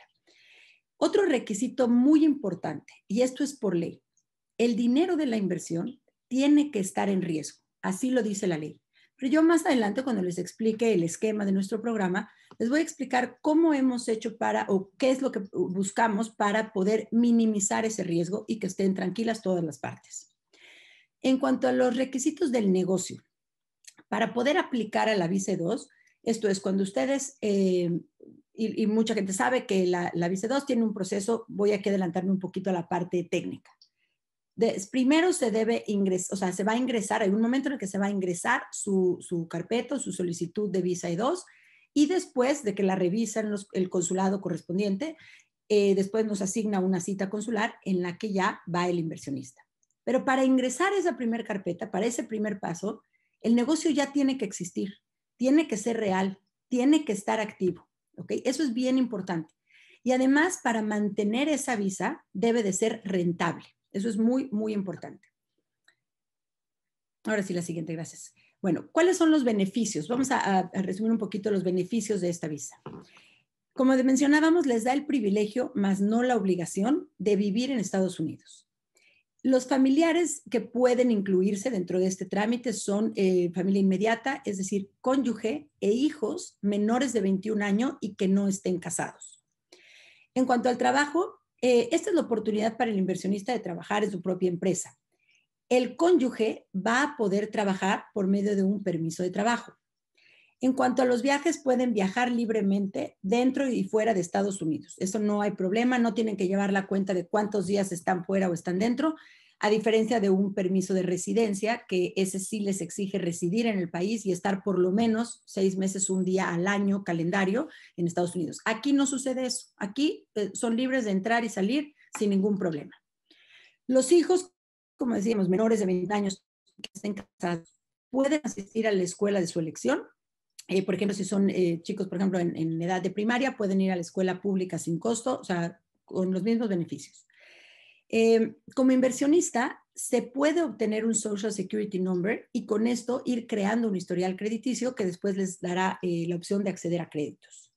Otro requisito muy importante, y esto es por ley, el dinero de la inversión tiene que estar en riesgo. Así lo dice la ley. Pero yo más adelante, cuando les explique el esquema de nuestro programa, les voy a explicar cómo hemos hecho o qué es lo que buscamos para poder minimizar ese riesgo y que estén tranquilas todas las partes. En cuanto a los requisitos del negocio, para poder aplicar a la visa 2, esto es cuando ustedes, y mucha gente sabe que la visa 2 tiene un proceso, voy aquí a adelantarme un poquito a la parte técnica. Primero se debe ingresar, o sea, se va a ingresar, hay un momento en el que se va a ingresar su carpeta, su solicitud de visa E2, y después de que la revisan el consulado correspondiente, después nos asigna una cita consular en la que ya va el inversionista. Pero para ingresar esa primer carpeta, para ese primer paso, el negocio ya tiene que existir, tiene que ser real, tiene que estar activo, ¿ok? Eso es bien importante. Y además, para mantener esa visa, debe de ser rentable. Eso es muy, muy importante. Ahora sí, la siguiente, gracias. Bueno, ¿cuáles son los beneficios? Vamos a resumir un poquito los beneficios de esta visa. Como mencionábamos, les da el privilegio, más no la obligación, de vivir en Estados Unidos. Los familiares que pueden incluirse dentro de este trámite son familia inmediata, es decir, cónyuge e hijos menores de 21 años y que no estén casados. En cuanto al trabajo, esta es la oportunidad para el inversionista de trabajar en su propia empresa. El cónyuge va a poder trabajar por medio de un permiso de trabajo. En cuanto a los viajes, pueden viajar libremente dentro y fuera de Estados Unidos. Eso no hay problema, no tienen que llevar la cuenta de cuántos días están fuera o están dentro, a diferencia de un permiso de residencia, que ese sí les exige residir en el país y estar por lo menos 6 meses, un día al año calendario en Estados Unidos. Aquí no sucede eso. Aquí son libres de entrar y salir sin ningún problema. Los hijos, como decíamos, menores de 20 años que estén casados, pueden asistir a la escuela de su elección. Por ejemplo, si son chicos, por ejemplo, en edad de primaria, pueden ir a la escuela pública sin costo, o sea, con los mismos beneficios. Como inversionista, se puede obtener un Social Security Number y con esto ir creando un historial crediticio que después les dará la opción de acceder a créditos.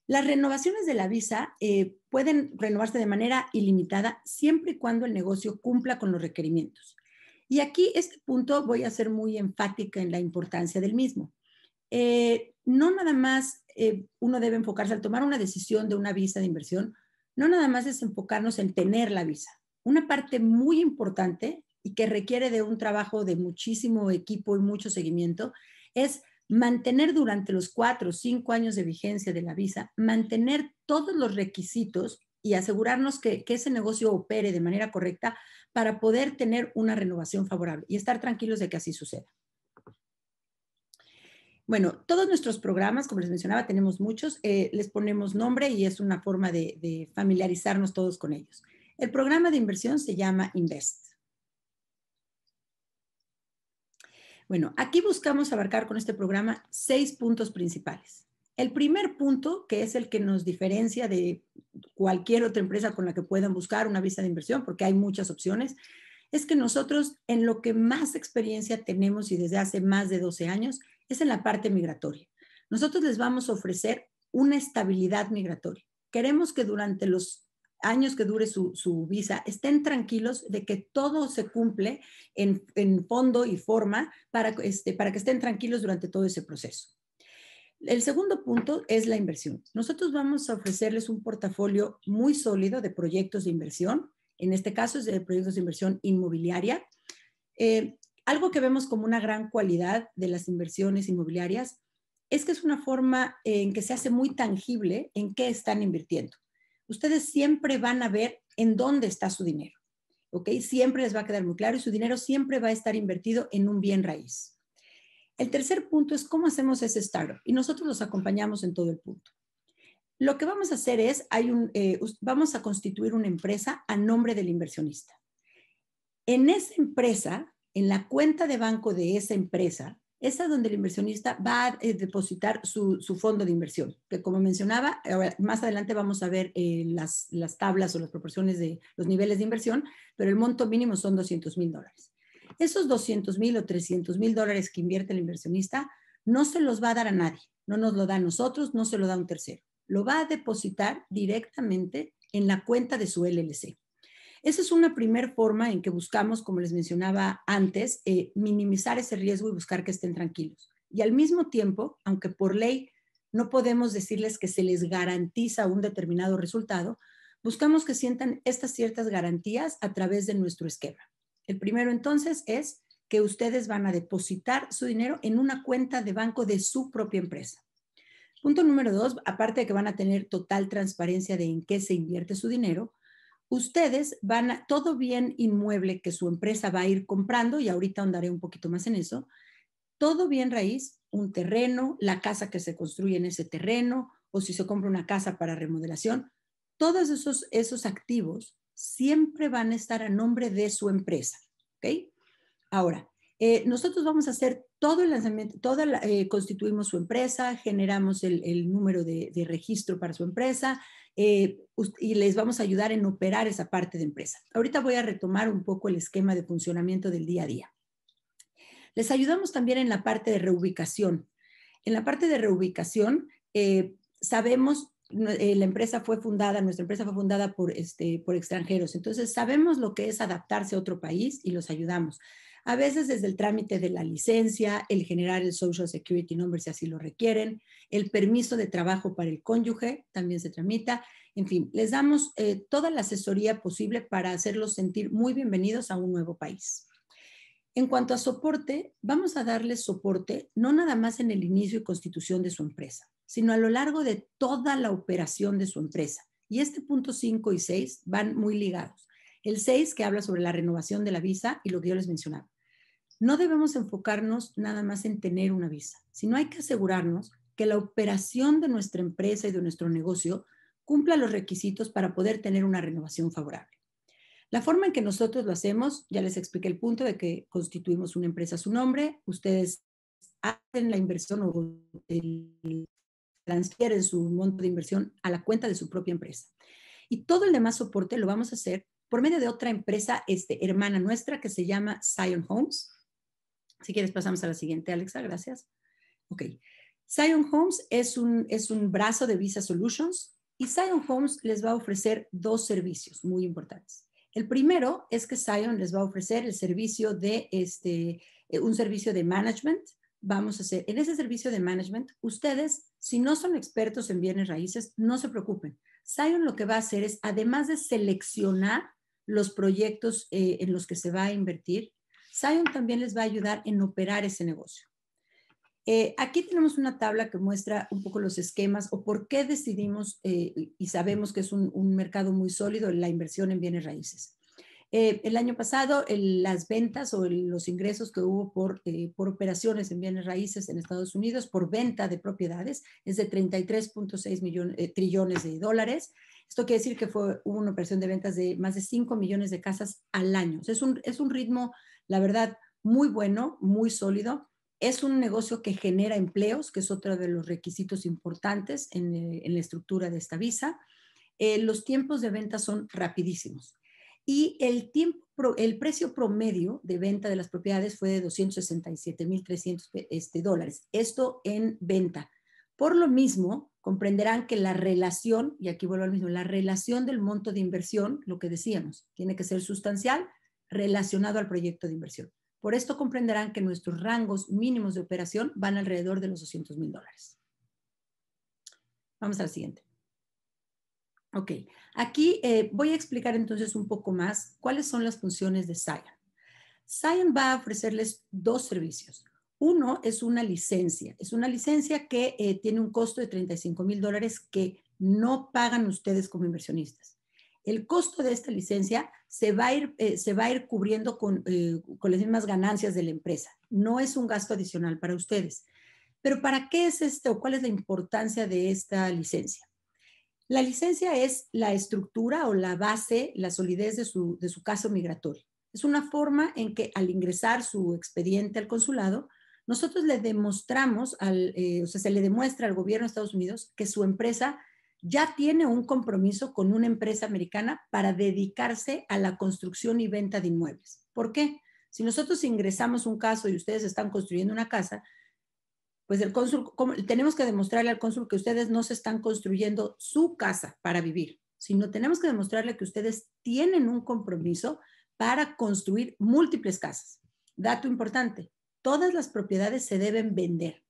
Las renovaciones de la visa pueden renovarse de manera ilimitada siempre y cuando el negocio cumpla con los requerimientos. Y aquí, este punto, voy a ser muy enfática en la importancia del mismo. No nada más uno debe enfocarse al tomar una decisión de una visa de inversión, no nada más es enfocarnos en tener la visa. Una parte muy importante y que requiere de un trabajo de muchísimo equipo y mucho seguimiento es mantener durante los 4 o 5 años de vigencia de la visa, mantener todos los requisitos y asegurarnos que ese negocio opere de manera correcta para poder tener una renovación favorable y estar tranquilos de que así suceda. Bueno, todos nuestros programas, como les mencionaba, tenemos muchos, les ponemos nombre y es una forma de familiarizarnos todos con ellos. El programa de inversión se llama Invest. Bueno, aquí buscamos abarcar con este programa 6 puntos principales. El primer punto, que es el que nos diferencia de cualquier otra empresa con la que puedan buscar una visa de inversión, porque hay muchas opciones, es que nosotros en lo que más experiencia tenemos y desde hace más de 12 años es en la parte migratoria. Nosotros les vamos a ofrecer una estabilidad migratoria. Queremos que durante los años que dure su visa estén tranquilos de que todo se cumple en fondo y forma para que estén tranquilos durante todo ese proceso. El segundo punto es la inversión. Nosotros vamos a ofrecerles un portafolio muy sólido de proyectos de inversión. En este caso es de proyectos de inversión inmobiliaria. Algo que vemos como una gran cualidad de las inversiones inmobiliarias es que es una forma en que se hace muy tangible en qué están invirtiendo. Ustedes siempre van a ver en dónde está su dinero, ¿ok? Siempre les va a quedar muy claro y su dinero siempre va a estar invertido en un bien raíz. El tercer punto es cómo hacemos ese startup y nosotros los acompañamos en todo el punto. Lo que vamos a hacer es, vamos a constituir una empresa a nombre del inversionista. En esa empresa, en la cuenta de banco de esa empresa, esa es donde el inversionista va a depositar su fondo de inversión, que como mencionaba, más adelante vamos a ver las tablas o las proporciones de los niveles de inversión, pero el monto mínimo son $200,000. Esos $200,000 o $300,000 que invierte el inversionista no se los va a dar a nadie, no nos lo da a nosotros, no se lo da a un tercero, lo va a depositar directamente en la cuenta de su LLC. Esa es una primera forma en que buscamos, como les mencionaba antes, minimizar ese riesgo y buscar que estén tranquilos. Y al mismo tiempo, aunque por ley no podemos decirles que se les garantiza un determinado resultado, buscamos que sientan estas ciertas garantías a través de nuestro esquema. El primero entonces es que ustedes van a depositar su dinero en una cuenta de banco de su propia empresa. Punto número 2, aparte de que van a tener total transparencia de en qué se invierte su dinero, ustedes van a, todo bien inmueble que su empresa va a ir comprando, y ahorita ahondaré un poquito más en eso, todo bien raíz, un terreno, la casa que se construye en ese terreno, o si se compra una casa para remodelación, todos esos activos siempre van a estar a nombre de su empresa, ¿ok? Ahora, nosotros vamos a hacer todo el lanzamiento, constituimos su empresa, generamos el número de registro para su empresa, y les vamos a ayudar en operar esa parte de empresa. Ahorita voy a retomar un poco el esquema de funcionamiento del día a día. Les ayudamos también en la parte de reubicación. En la parte de reubicación, sabemos, la empresa fue fundada, nuestra empresa fue fundada por extranjeros, entonces sabemos lo que es adaptarse a otro país y los ayudamos. A veces desde el trámite de la licencia, el generar el Social Security Number si así lo requieren, el permiso de trabajo para el cónyuge también se tramita. En fin, les damos toda la asesoría posible para hacerlos sentir muy bienvenidos a un nuevo país. En cuanto a soporte, vamos a darles soporte no nada más en el inicio y constitución de su empresa, sino a lo largo de toda la operación de su empresa. Y este punto 5 y 6 van muy ligados. El 6 que habla sobre la renovación de la visa y lo que yo les mencionaba. No debemos enfocarnos nada más en tener una visa, sino hay que asegurarnos que la operación de nuestra empresa y de nuestro negocio cumpla los requisitos para poder tener una renovación favorable. La forma en que nosotros lo hacemos, ya les expliqué el punto de que constituimos una empresa a su nombre, ustedes hacen la inversión o transfieren su monto de inversión a la cuenta de su propia empresa. Y todo el demás soporte lo vamos a hacer por medio de otra empresa hermana nuestra que se llama Zion Homes. Si quieres pasamos a la siguiente, Alexa, gracias. Ok. Zion Homes es un brazo de Visa Solutions y Zion Homes les va a ofrecer dos servicios muy importantes. El primero es que Zion les va a ofrecer el servicio de un servicio de management. Vamos a hacer, en ese servicio de management, ustedes, si no son expertos en bienes raíces, no se preocupen. Zion lo que va a hacer es, además de seleccionar los proyectos en los que se va a invertir, Zion también les va a ayudar en operar ese negocio. Aquí tenemos una tabla que muestra un poco los esquemas o por qué decidimos y sabemos que es un mercado muy sólido la inversión en bienes raíces. El año pasado, las ventas o los ingresos que hubo por operaciones en bienes raíces en Estados Unidos por venta de propiedades es de 33.6 trillones de dólares. Esto quiere decir que hubo una operación de ventas de más de 5 millones de casas al año. O sea, es un ritmo, la verdad, muy bueno, muy sólido. Es un negocio que genera empleos, que es otro de los requisitos importantes en la estructura de esta visa. Los tiempos de venta son rapidísimos. Y el precio promedio de venta de las propiedades fue de $267,300 dólares. Esto en venta. Por lo mismo, comprenderán que la relación, y aquí vuelvo al mismo, la relación del monto de inversión, lo que decíamos, tiene que ser sustancial relacionado al proyecto de inversión. Por esto comprenderán que nuestros rangos mínimos de operación van alrededor de los $200,000 dólares. Vamos a la siguiente. Ok, aquí voy a explicar entonces un poco más cuáles son las funciones de Zion. Zion va a ofrecerles dos servicios. Uno es una licencia. Es una licencia que tiene un costo de $35,000 dólares que no pagan ustedes como inversionistas. El costo de esta licencia se va a ir cubriendo con las mismas ganancias de la empresa. No es un gasto adicional para ustedes. Pero ¿para qué es o cuál es la importancia de esta licencia? La licencia es la estructura o la base, la solidez de su caso migratorio. Es una forma en que al ingresar su expediente al consulado, nosotros le demostramos, o sea, se le demuestra al gobierno de Estados Unidos que su empresa ya tiene un compromiso con una empresa americana para dedicarse a la construcción y venta de inmuebles. ¿Por qué? Si nosotros ingresamos un caso y ustedes están construyendo una casa, pues el cónsul, tenemos que demostrarle al cónsul que ustedes no se están construyendo su casa para vivir, sino tenemos que demostrarle que ustedes tienen un compromiso para construir múltiples casas. Dato importante, todas las propiedades se deben vender.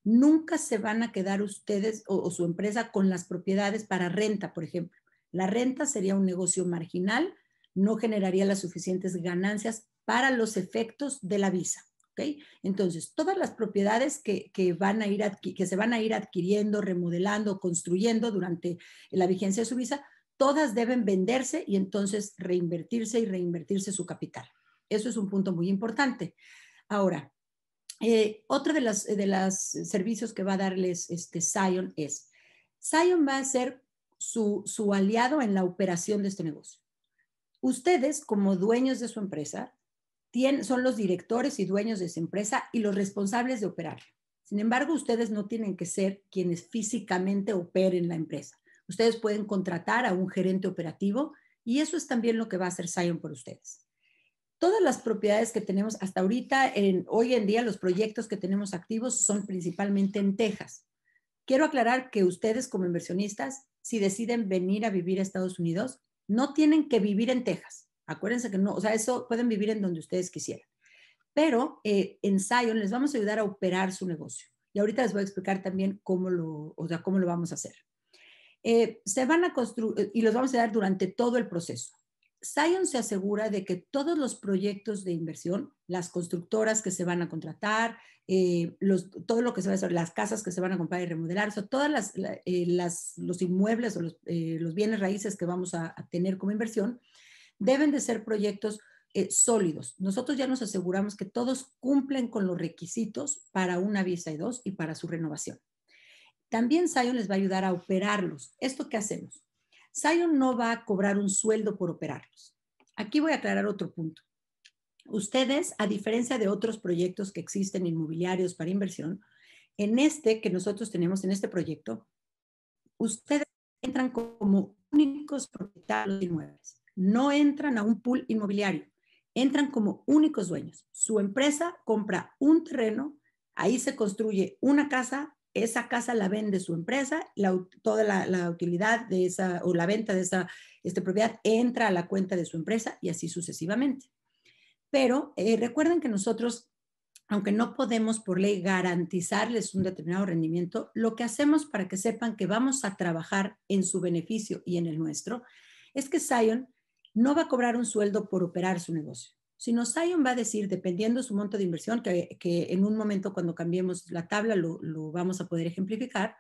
Nunca se van a quedar ustedes o su empresa con las propiedades para renta, por ejemplo. La renta sería un negocio marginal, no generaría las suficientes ganancias para los efectos de la visa. ¿Okay? Entonces, todas las propiedades que se van a ir adquiriendo, remodelando, construyendo durante la vigencia de su visa, todas deben venderse y entonces reinvertirse su capital. Eso es un punto muy importante. Ahora, otro de los servicios que va a darles Zion es, Zion va a ser su aliado en la operación de este negocio. Ustedes, como dueños de su empresa, son los directores y dueños de esa empresa y los responsables de operarla. Sin embargo, ustedes no tienen que ser quienes físicamente operen la empresa. Ustedes pueden contratar a un gerente operativo y eso es también lo que va a hacer Zion por ustedes. Todas las propiedades que tenemos hasta ahorita, hoy en día, los proyectos que tenemos activos son principalmente en Texas. Quiero aclarar que ustedes como inversionistas, si deciden venir a vivir a Estados Unidos, no tienen que vivir en Texas. Acuérdense que no, o sea, eso pueden vivir en donde ustedes quisieran. Pero en Zion les vamos a ayudar a operar su negocio. Y ahorita les voy a explicar también cómo lo vamos a hacer. Se van a construir y los vamos a dar durante todo el proceso. Zion se asegura de que todos los proyectos de inversión, las constructoras que se van a contratar, todo lo que se va a hacer, las casas que se van a comprar y remodelar, o sea, todas los inmuebles o los bienes raíces que vamos a tener como inversión, deben de ser proyectos sólidos. Nosotros ya nos aseguramos que todos cumplen con los requisitos para una visa I-2 y para su renovación. También Zion les va a ayudar a operarlos. ¿Esto qué hacemos? Zion no va a cobrar un sueldo por operarlos. Aquí voy a aclarar otro punto. Ustedes, a diferencia de otros proyectos que existen inmobiliarios para inversión, en que nosotros tenemos en este proyecto, ustedes entran como únicos propietarios de inmuebles. No entran a un pool inmobiliario, entran como únicos dueños. Su empresa compra un terreno, ahí se construye una casa, esa casa la vende su empresa, toda la utilidad de esa o la venta de esa propiedad entra a la cuenta de su empresa y así sucesivamente. Pero recuerden que nosotros, aunque no podemos por ley garantizarles un determinado rendimiento, lo que hacemos para que sepan que vamos a trabajar en su beneficio y en el nuestro, es que Zion no va a cobrar un sueldo por operar su negocio, sino Zion va a decir, dependiendo su monto de inversión, que en un momento cuando cambiemos la tabla lo vamos a poder ejemplificar,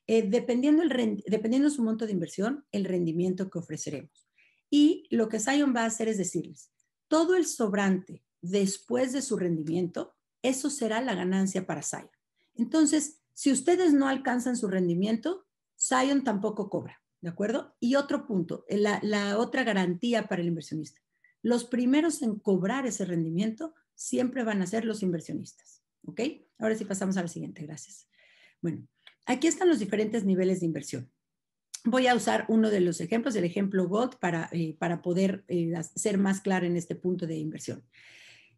dependiendo su monto de inversión, el rendimiento que ofreceremos. Y lo que Zion va a hacer es decirles, todo el sobrante después de su rendimiento, eso será la ganancia para Zion. Entonces, si ustedes no alcanzan su rendimiento, Zion tampoco cobra, ¿de acuerdo? Y otro punto, la otra garantía para el inversionista. Los primeros en cobrar ese rendimiento siempre van a ser los inversionistas, ¿ok? Ahora sí pasamos a la siguiente, gracias. Bueno, aquí están los diferentes niveles de inversión. Voy a usar uno de los ejemplos, el ejemplo Gold, para poder ser más clara en este punto de inversión.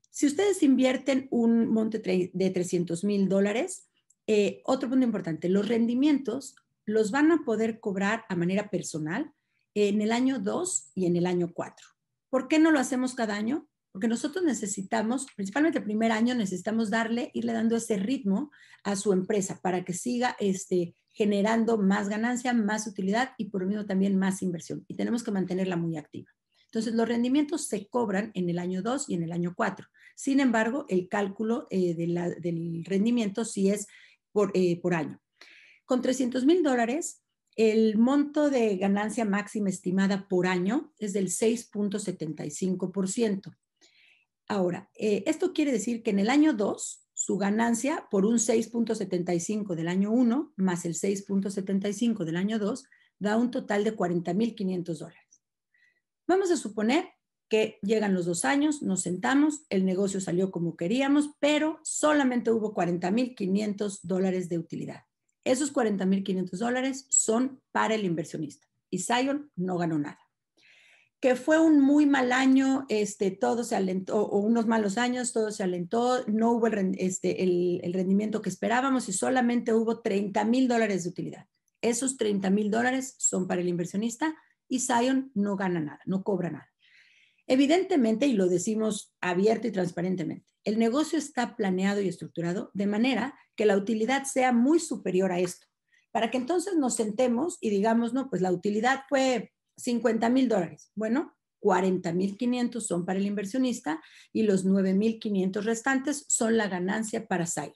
Si ustedes invierten un monto de $300,000, otro punto importante, los rendimientos los van a poder cobrar a manera personal en el año 2 y en el año 4. ¿Por qué no lo hacemos cada año? Porque nosotros necesitamos, principalmente el primer año, necesitamos irle dando ese ritmo a su empresa para que siga generando más ganancia, más utilidad y por lo mismo también más inversión. Y tenemos que mantenerla muy activa. Entonces, los rendimientos se cobran en el año 2 y en el año 4. Sin embargo, el cálculo del rendimiento sí es por año. Con $300,000, el monto de ganancia máxima estimada por año es del 6.75%. Ahora, esto quiere decir que en el año 2, su ganancia por un 6.75 del año 1 más el 6.75 del año 2 da un total de $40,500. Vamos a suponer que llegan los 2 años, nos sentamos, el negocio salió como queríamos, pero solamente hubo $40,500 de utilidad. Esos $40,500 son para el inversionista y Zion no ganó nada. Que fue un muy mal año, todo se alentó, o unos malos años, todo se alentó, no hubo el rendimiento que esperábamos y solamente hubo $30,000 de utilidad. Esos $30,000 son para el inversionista y Zion no gana nada, no cobra nada. Evidentemente, y lo decimos abierto y transparentemente, el negocio está planeado y estructurado de manera que la utilidad sea muy superior a esto, para que entonces nos sentemos y digamos, no, pues la utilidad fue $50,000. Bueno, 40,500 son para el inversionista y los 9,500 restantes son la ganancia para Zion.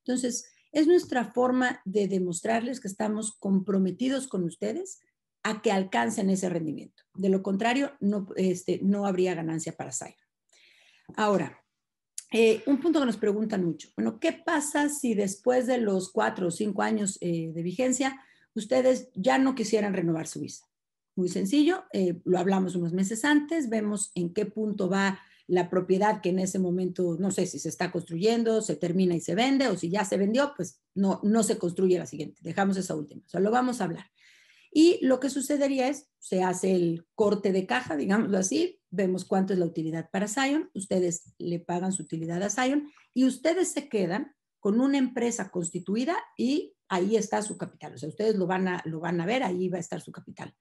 Entonces, es nuestra forma de demostrarles que estamos comprometidos con ustedes a que alcancen ese rendimiento. De lo contrario, no habría ganancia para Zion. Ahora, un punto que nos preguntan mucho. Bueno, ¿qué pasa si después de los 4 o 5 años de vigencia ustedes ya no quisieran renovar su visa? Muy sencillo, lo hablamos unos meses antes, vemos en qué punto va la propiedad que en ese momento, no sé si se está construyendo, se termina y se vende, o si ya se vendió, pues no se construye la siguiente, dejamos esa última, o sea, lo vamos a hablar. Y lo que sucedería es, se hace el corte de caja, digámoslo así, vemos cuánto es la utilidad para Zion, ustedes le pagan su utilidad a Zion y ustedes se quedan con una empresa constituida y ahí está su capital, o sea, ustedes lo van a ver, ahí va a estar su capital.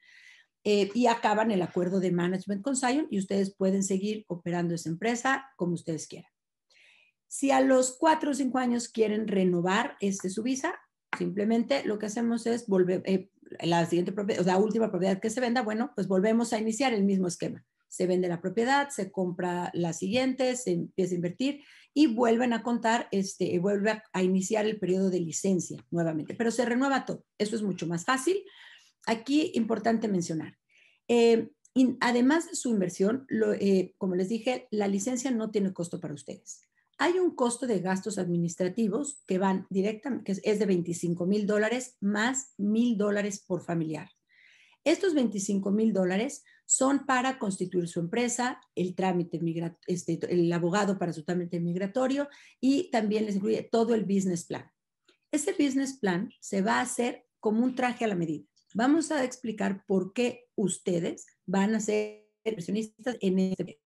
Y acaban el acuerdo de management con Zion y ustedes pueden seguir operando esa empresa como ustedes quieran. Si a los 4 o 5 años quieren renovar su visa, simplemente lo que hacemos es volver, la siguiente propiedad, o la última propiedad que se venda, bueno, pues volvemos a iniciar el mismo esquema. Se vende la propiedad, se compra la siguiente, se empieza a invertir y vuelven a contar, vuelve a iniciar el periodo de licencia nuevamente, pero se renueva todo. Eso es mucho más fácil. Aquí, importante mencionar, además de su inversión, como les dije, la licencia no tiene costo para ustedes. Hay un costo de gastos administrativos que van directamente, que es de $25,000 más $1,000 por familiar. Estos $25,000 son para constituir su empresa, el trámite el abogado para su trámite migratorio y también les incluye todo el business plan. Ese business plan se va a hacer como un traje a la medida. Vamos a explicar por qué ustedes van a ser inversionistas en este proyecto.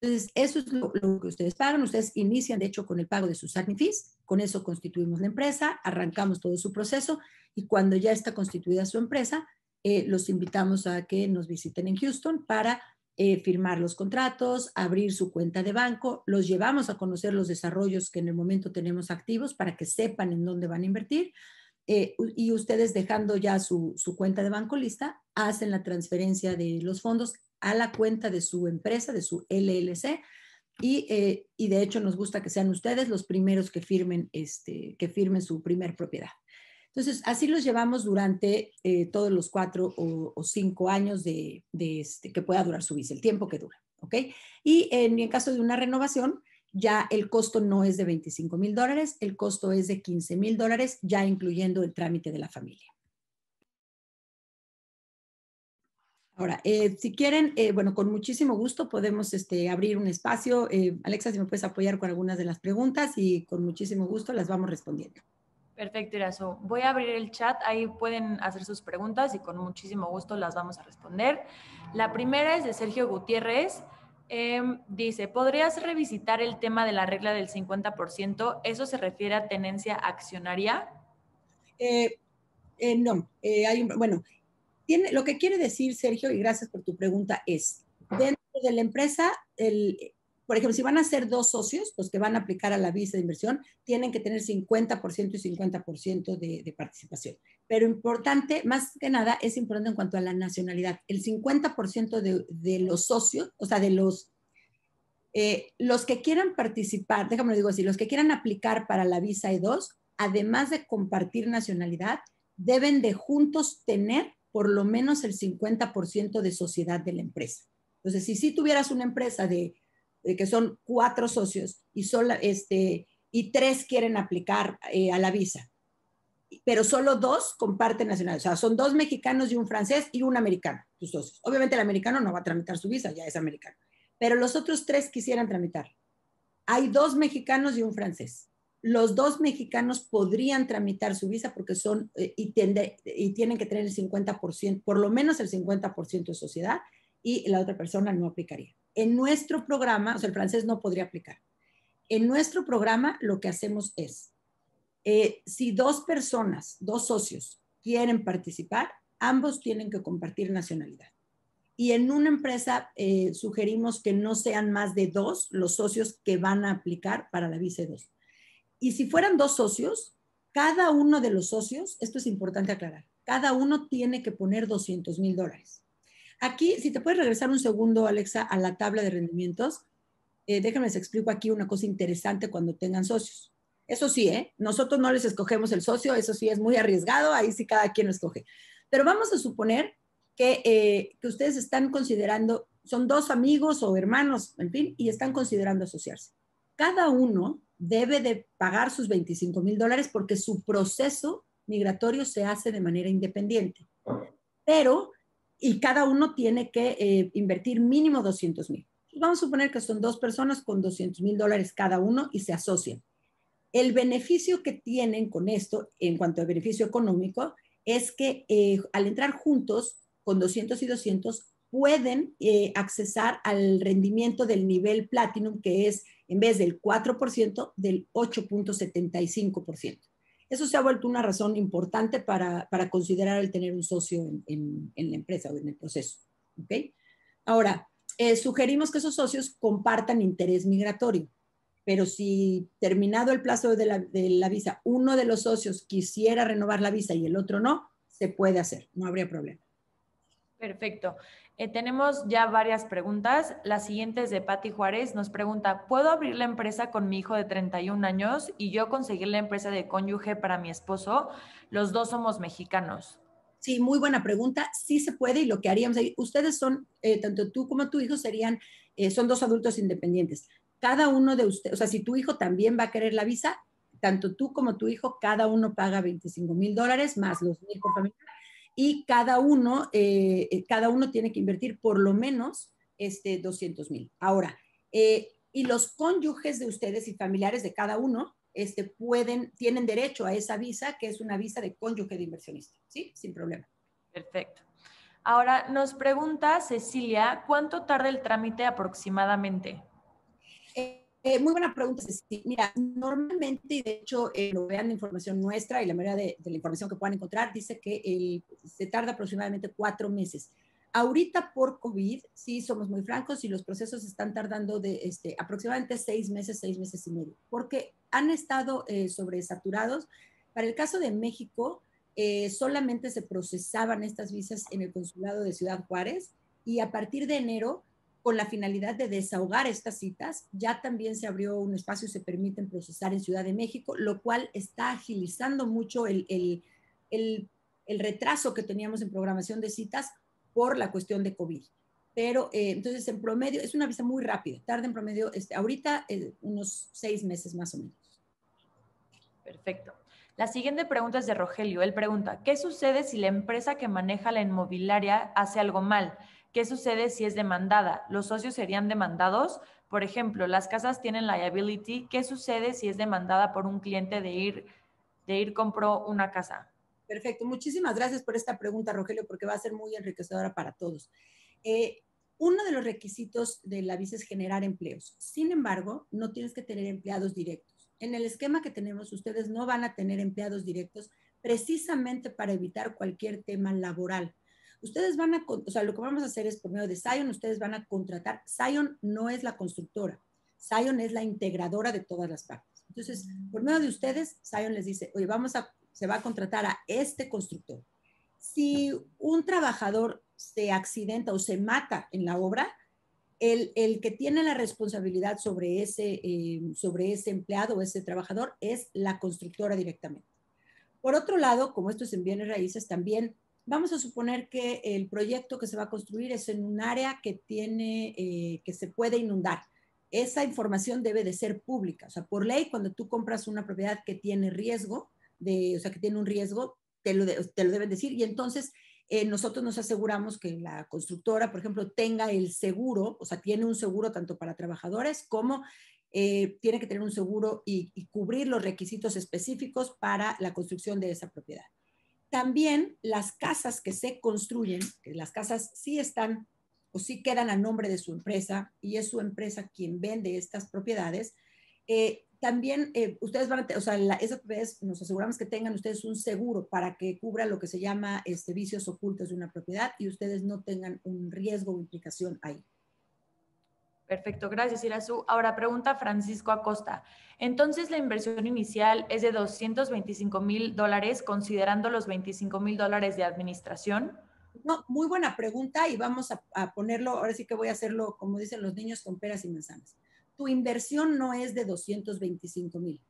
Entonces, eso es lo que ustedes pagan. Ustedes inician, de hecho, con el pago de sus admin fees. Con eso constituimos la empresa, arrancamos todo su proceso y cuando ya está constituida su empresa, los invitamos a que nos visiten en Houston para firmar los contratos, abrir su cuenta de banco. Los llevamos a conocer los desarrollos que en el momento tenemos activos para que sepan en dónde van a invertir. Y ustedes dejando ya su cuenta de banco lista, hacen la transferencia de los fondos a la cuenta de su empresa, de su LLC, y de hecho nos gusta que sean ustedes los primeros que firmen su primer propiedad. Entonces, así los llevamos durante todos los 4 o 5 años que pueda durar su visa, el tiempo que dura, ¿ok? Y en caso de una renovación, ya el costo no es de $25,000, el costo es de $15,000, ya incluyendo el trámite de la familia. Ahora, si quieren, bueno, con muchísimo gusto podemos abrir un espacio. Alexa, si me puedes apoyar con algunas de las preguntas y con muchísimo gusto las vamos respondiendo. Perfecto, Irazo. Voy a abrir el chat, ahí pueden hacer sus preguntas y con muchísimo gusto las vamos a responder. La primera es de Sergio Gutiérrez. Dice, ¿podrías revisitar el tema de la regla del 50%? ¿Eso se refiere a tenencia accionaria? No, bueno, lo que quiere decir, Sergio, y gracias por tu pregunta, es dentro de la empresa, por ejemplo, si van a ser 2 socios, los que van a aplicar a la visa de inversión, tienen que tener 50% y 50% de participación. Pero importante, más que nada, es importante en cuanto a la nacionalidad. El 50% de los socios, o sea, de los que quieran participar, déjame lo digo así, los que quieran aplicar para la visa E2, además de compartir nacionalidad, deben de juntos tener por lo menos el 50% de sociedad de la empresa. Entonces, si tuvieras una empresa de que son 4 socios y 3 quieren aplicar a la visa, pero solo 2 comparten nacionalidad. O sea, son 2 mexicanos y un francés y un americano, tus socios. Obviamente el americano no va a tramitar su visa, ya es americano. Pero los otros 3 quisieran tramitar. Hay 2 mexicanos y un francés. Los 2 mexicanos podrían tramitar su visa porque son, y tienen que tener el 50%, por lo menos el 50% de sociedad, y la otra persona no aplicaría. En nuestro programa, o sea, el francés no podría aplicar. En nuestro programa lo que hacemos es, si 2 personas, 2 socios quieren participar, ambos tienen que compartir nacionalidad. Y en una empresa sugerimos que no sean más de 2 los socios que van a aplicar para la visa 2. Y si fueran 2 socios, cada uno de los socios, esto es importante aclarar, cada uno tiene que poner $200,000. Aquí, si te puedes regresar un segundo, Alexa, a la tabla de rendimientos, déjenme les explico aquí una cosa interesante cuando tengan socios. Eso sí, nosotros no les escogemos el socio, eso sí es muy arriesgado, ahí sí cada quien lo escoge. Pero vamos a suponer que ustedes están considerando, son 2 amigos o hermanos, en fin, y están considerando asociarse. Cada uno debe de pagar sus $25,000 porque su proceso migratorio se hace de manera independiente. Pero, y cada uno tiene que invertir mínimo $200,000. Vamos a suponer que son 2 personas con $200,000 cada uno y se asocian. El beneficio que tienen con esto, en cuanto a beneficio económico, es que al entrar juntos, con 200 y 200, pueden accesar al rendimiento del nivel Platinum, que es, en vez del 4%, del 8.75%. Eso se ha vuelto una razón importante para considerar el tener un socio en la empresa o en el proceso. ¿Okay? Ahora, sugerimos que esos socios compartan interés migratorio. Pero si terminado el plazo de la visa, uno de los socios quisiera renovar la visa y el otro no, se puede hacer, no habría problema. Perfecto. Tenemos ya varias preguntas. La siguiente es de Patti Juárez. Nos pregunta, ¿puedo abrir la empresa con mi hijo de 31 años y yo conseguir la empresa de cónyuge para mi esposo? Los 2 somos mexicanos. Sí, muy buena pregunta. Sí se puede y lo que haríamos ahí, ustedes son, tanto tú como tu hijo serían, son 2 adultos independientes. Cada uno de ustedes, o sea, si tu hijo también va a querer la visa, tanto tú como tu hijo, cada uno paga $25,000 más los 1,000 por familia y cada uno tiene que invertir por lo menos 200,000. Ahora, y los cónyuges de ustedes y familiares de cada uno tienen derecho a esa visa, que es una visa de cónyuge de inversionista, ¿sí? Sin problema. Perfecto. Ahora nos pregunta Cecilia, ¿cuánto tarda el trámite aproximadamente? Muy buena pregunta, Cecilia. Mira, normalmente, y de hecho, lo vean la información nuestra y la mayoría de la información que puedan encontrar, dice que se tarda aproximadamente 4 meses. Ahorita por COVID, sí, somos muy francos y los procesos están tardando de aproximadamente 6 meses, 6 meses y medio, porque han estado sobresaturados. Para el caso de México, solamente se procesaban estas visas en el consulado de Ciudad Juárez y a partir de enero, con la finalidad de desahogar estas citas, ya también se abrió un espacio y se permiten procesar en Ciudad de México, lo cual está agilizando mucho el retraso que teníamos en programación de citas por la cuestión de COVID. Pero entonces en promedio, es una visa muy rápida, tarda en promedio, ahorita unos 6 meses más o menos. Perfecto. La siguiente pregunta es de Rogelio. Él pregunta, ¿qué sucede si la empresa que maneja la inmobiliaria hace algo mal? ¿Qué sucede si es demandada? ¿Los socios serían demandados? Por ejemplo, las casas tienen liability. ¿Qué sucede si es demandada por un cliente de ir compró una casa? Perfecto. Muchísimas gracias por esta pregunta, Rogelio, porque va a ser muy enriquecedora para todos. Uno de los requisitos de la visa es generar empleos. Sin embargo, no tienes que tener empleados directos. En el esquema que tenemos, ustedes no van a tener empleados directos precisamente para evitar cualquier tema laboral. Ustedes van a, o sea, lo que vamos a hacer es por medio de Zion, ustedes van a contratar. Zion no es la constructora, Zion es la integradora de todas las partes. Entonces, por medio de ustedes, Zion les dice, oye, se va a contratar a este constructor. Si un trabajador se accidenta o se mata en la obra, el que tiene la responsabilidad sobre ese empleado o ese trabajador es la constructora directamente. Por otro lado, como esto es en bienes raíces, también vamos a suponer que el proyecto que se va a construir es en un área que se puede inundar. Esa información debe de ser pública. O sea, por ley, cuando tú compras una propiedad que tiene riesgo, o sea, que tiene un riesgo, te lo deben decir. Y entonces nosotros nos aseguramos que la constructora, por ejemplo, tenga el seguro, o sea, tiene un seguro tanto para trabajadores como tiene que tener un seguro y cubrir los requisitos específicos para la construcción de esa propiedad. También las casas que se construyen, que las casas sí están o sí quedan a nombre de su empresa y es su empresa quien vende estas propiedades, también ustedes van a, o sea, esas propiedades nos aseguramos que tengan ustedes un seguro para que cubra lo que se llama vicios ocultos de una propiedad y ustedes no tengan un riesgo o implicación ahí. Perfecto, gracias, Irasu. Ahora pregunta Francisco Acosta. Entonces, la inversión inicial es de $225,000 considerando los $25,000 de administración. No, muy buena pregunta y vamos a ponerlo, ahora sí que voy a hacerlo, como dicen los niños, con peras y manzanas. Tu inversión no es de 225,000.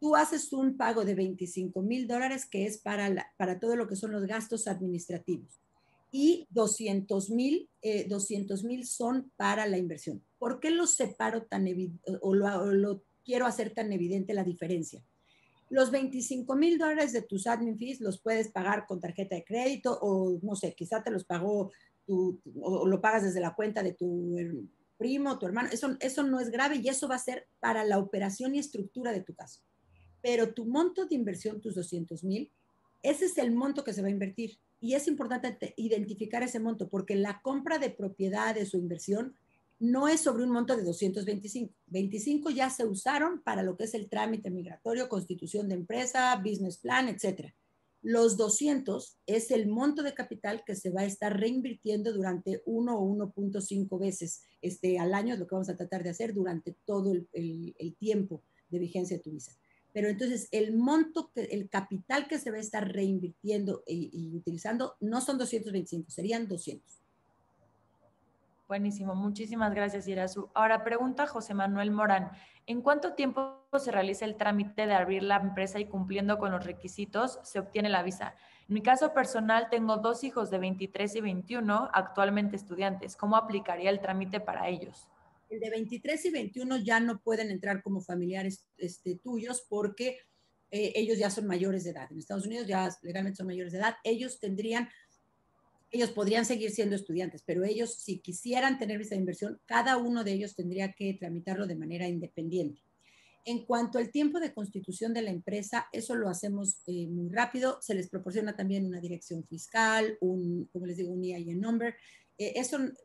Tú haces un pago de $25,000 que es para todo lo que son los gastos administrativos y 200,000 son para la inversión. ¿Por qué los separo tan o lo quiero hacer tan evidente la diferencia? Los $25,000 de tus admin fees los puedes pagar con tarjeta de crédito o no sé, quizá te los pagó o lo pagas desde la cuenta de tu primo, tu hermano. Eso no es grave y eso va a ser para la operación y estructura de tu caso. Pero tu monto de inversión, tus 200,000, ese es el monto que se va a invertir. Y es importante identificar ese monto porque la compra de propiedades o inversión no es sobre un monto de 225. 25 ya se usaron para lo que es el trámite migratorio, constitución de empresa, business plan, etc. Los 200 es el monto de capital que se va a estar reinvirtiendo durante 1 o 1.5 veces al año, es lo que vamos a tratar de hacer durante todo el tiempo de vigencia de tu visa. Pero entonces el monto, el capital que se va a estar reinvirtiendo y utilizando no son 225, serían 200. Buenísimo, muchísimas gracias, Irasu. Ahora pregunta José Manuel Morán, ¿en cuánto tiempo se realiza el trámite de abrir la empresa y cumpliendo con los requisitos se obtiene la visa? En mi caso personal tengo 2 hijos de 23 y 21, actualmente estudiantes. ¿Cómo aplicaría el trámite para ellos? El de 23 y 21 ya no pueden entrar como familiares tuyos porque ellos ya son mayores de edad. En Estados Unidos ya legalmente son mayores de edad. Ellos podrían seguir siendo estudiantes, pero ellos, si quisieran tener visa de inversión, cada uno de ellos tendría que tramitarlo de manera independiente. En cuanto al tiempo de constitución de la empresa, eso lo hacemos muy rápido. Se les proporciona también una dirección fiscal, como les digo, un EIN number.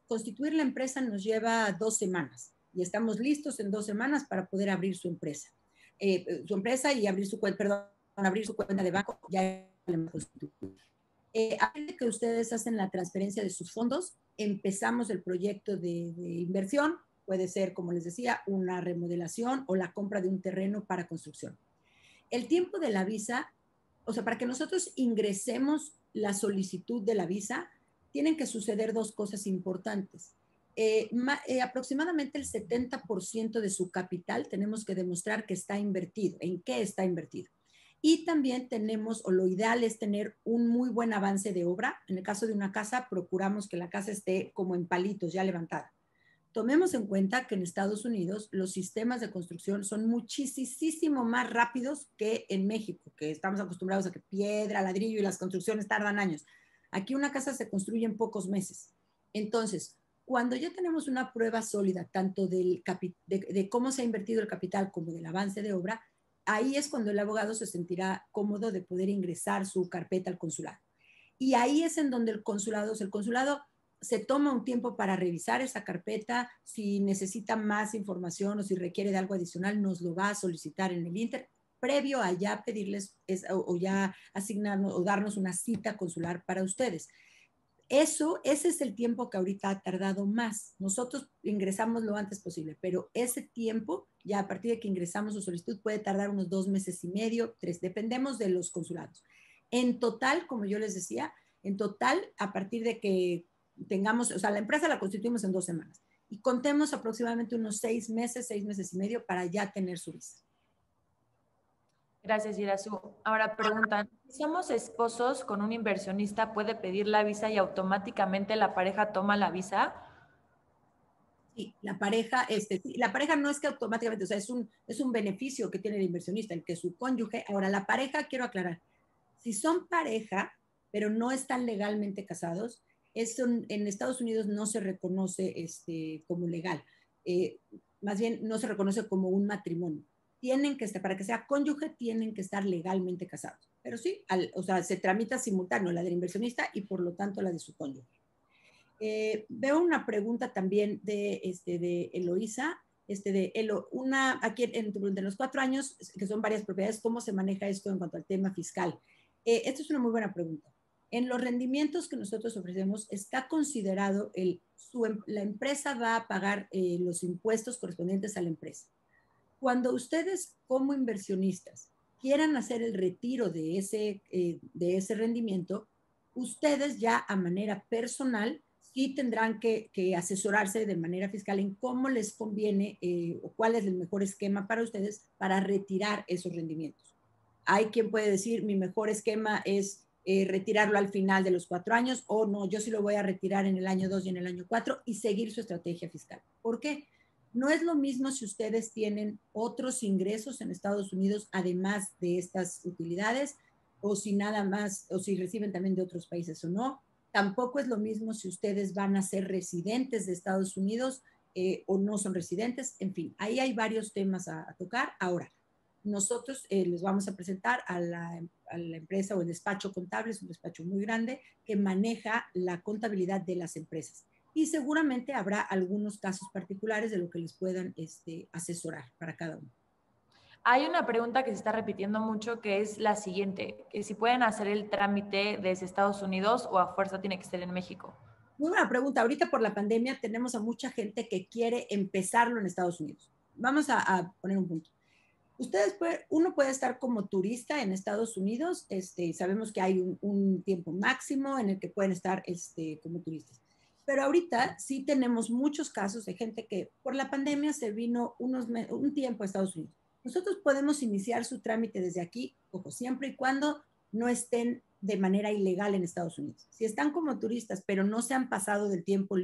Constituir la empresa nos lleva 2 semanas y estamos listos en 2 semanas para poder abrir su empresa. Y abrir su cuenta de banco ya a medida que ustedes hacen la transferencia de sus fondos, empezamos el proyecto de inversión. Puede ser, como les decía, una remodelación o la compra de un terreno para construcción. El tiempo de la visa, o sea, para que nosotros ingresemos la solicitud de la visa, tienen que suceder 2 cosas importantes. Aproximadamente el 70% de su capital tenemos que demostrar que está invertido. ¿En qué está invertido? Y también tenemos, o lo ideal es tener un muy buen avance de obra. En el caso de una casa, procuramos que la casa esté como en palitos, ya levantada. Tomemos en cuenta que en Estados Unidos los sistemas de construcción son muchísimo más rápidos que en México, que estamos acostumbrados a que piedra, ladrillo y las construcciones tardan años. Aquí una casa se construye en pocos meses. Entonces, cuando ya tenemos una prueba sólida, tanto de cómo se ha invertido el capital como del avance de obra, ahí es cuando el abogado se sentirá cómodo de poder ingresar su carpeta al consulado. Y ahí es en donde el consulado se toma un tiempo para revisar esa carpeta. Si necesita más información o si requiere de algo adicional, nos lo va a solicitar en el Inter, previo a ya pedirles o ya asignarnos o darnos una cita consular para ustedes. Ese es el tiempo que ahorita ha tardado más. Nosotros ingresamos lo antes posible, pero ese tiempo, ya a partir de que ingresamos su solicitud, puede tardar unos 2 meses y medio, 3, dependemos de los consulados. En total, como yo les decía, a partir de que tengamos, o sea, la empresa la constituimos en 2 semanas y contemos aproximadamente unos 6 meses y medio para ya tener su visa. Gracias, Irasu. Ahora preguntan, si somos esposos con un inversionista, ¿puede pedir la visa y automáticamente la pareja toma la visa? Sí, la pareja no es que automáticamente, o sea, es un beneficio que tiene el inversionista, el que su cónyuge. Ahora, la pareja, quiero aclarar, si son pareja, pero no están legalmente casados, eso en Estados Unidos no se reconoce como legal. Eh, Más bien, no se reconoce como un matrimonio. Tienen que estar, para que sea cónyuge, tienen que estar legalmente casados. Pero sí, o sea, se tramita simultáneo la del inversionista y por lo tanto la de su cónyuge. Veo una pregunta también de Eloísa. Aquí en los 4 años, que son varias propiedades, ¿cómo se maneja esto en cuanto al tema fiscal? Esta es una muy buena pregunta. En los rendimientos que nosotros ofrecemos está considerado la empresa va a pagar los impuestos correspondientes a la empresa. Cuando ustedes como inversionistas quieran hacer el retiro de ese rendimiento, ustedes ya a manera personal sí tendrán que asesorarse de manera fiscal en cómo les conviene o cuál es el mejor esquema para ustedes para retirar esos rendimientos. Hay quien puede decir, mi mejor esquema es retirarlo al final de los 4 años, o no, yo sí lo voy a retirar en el año 2 y en el año 4 y seguir su estrategia fiscal. ¿Por qué? No es lo mismo si ustedes tienen otros ingresos en Estados Unidos, además de estas utilidades, o si nada más, o si reciben también de otros países o no. Tampoco es lo mismo si ustedes van a ser residentes de Estados Unidos o no son residentes. En fin, ahí hay varios temas a tocar. Ahora, nosotros les vamos a presentar a la empresa o el despacho contable, es un despacho muy grande que maneja la contabilidad de las empresas. Y seguramente habrá algunos casos particulares de lo que les puedan asesorar para cada uno. Hay una pregunta que se está repitiendo mucho que es la siguiente, que si pueden hacer el trámite desde Estados Unidos o a fuerza tiene que ser en México. Muy buena pregunta. Ahorita por la pandemia tenemos a mucha gente que quiere empezarlo en Estados Unidos. Vamos a poner un punto. Uno puede estar como turista en Estados Unidos, sabemos que hay un tiempo máximo en el que pueden estar como turistas. Pero ahorita sí tenemos muchos casos de gente que por la pandemia se vino un tiempo a Estados Unidos. Nosotros podemos iniciar su trámite desde aquí, ojo, siempre y cuando no estén de manera ilegal en Estados Unidos. Si están como turistas, pero no se han pasado del tiempo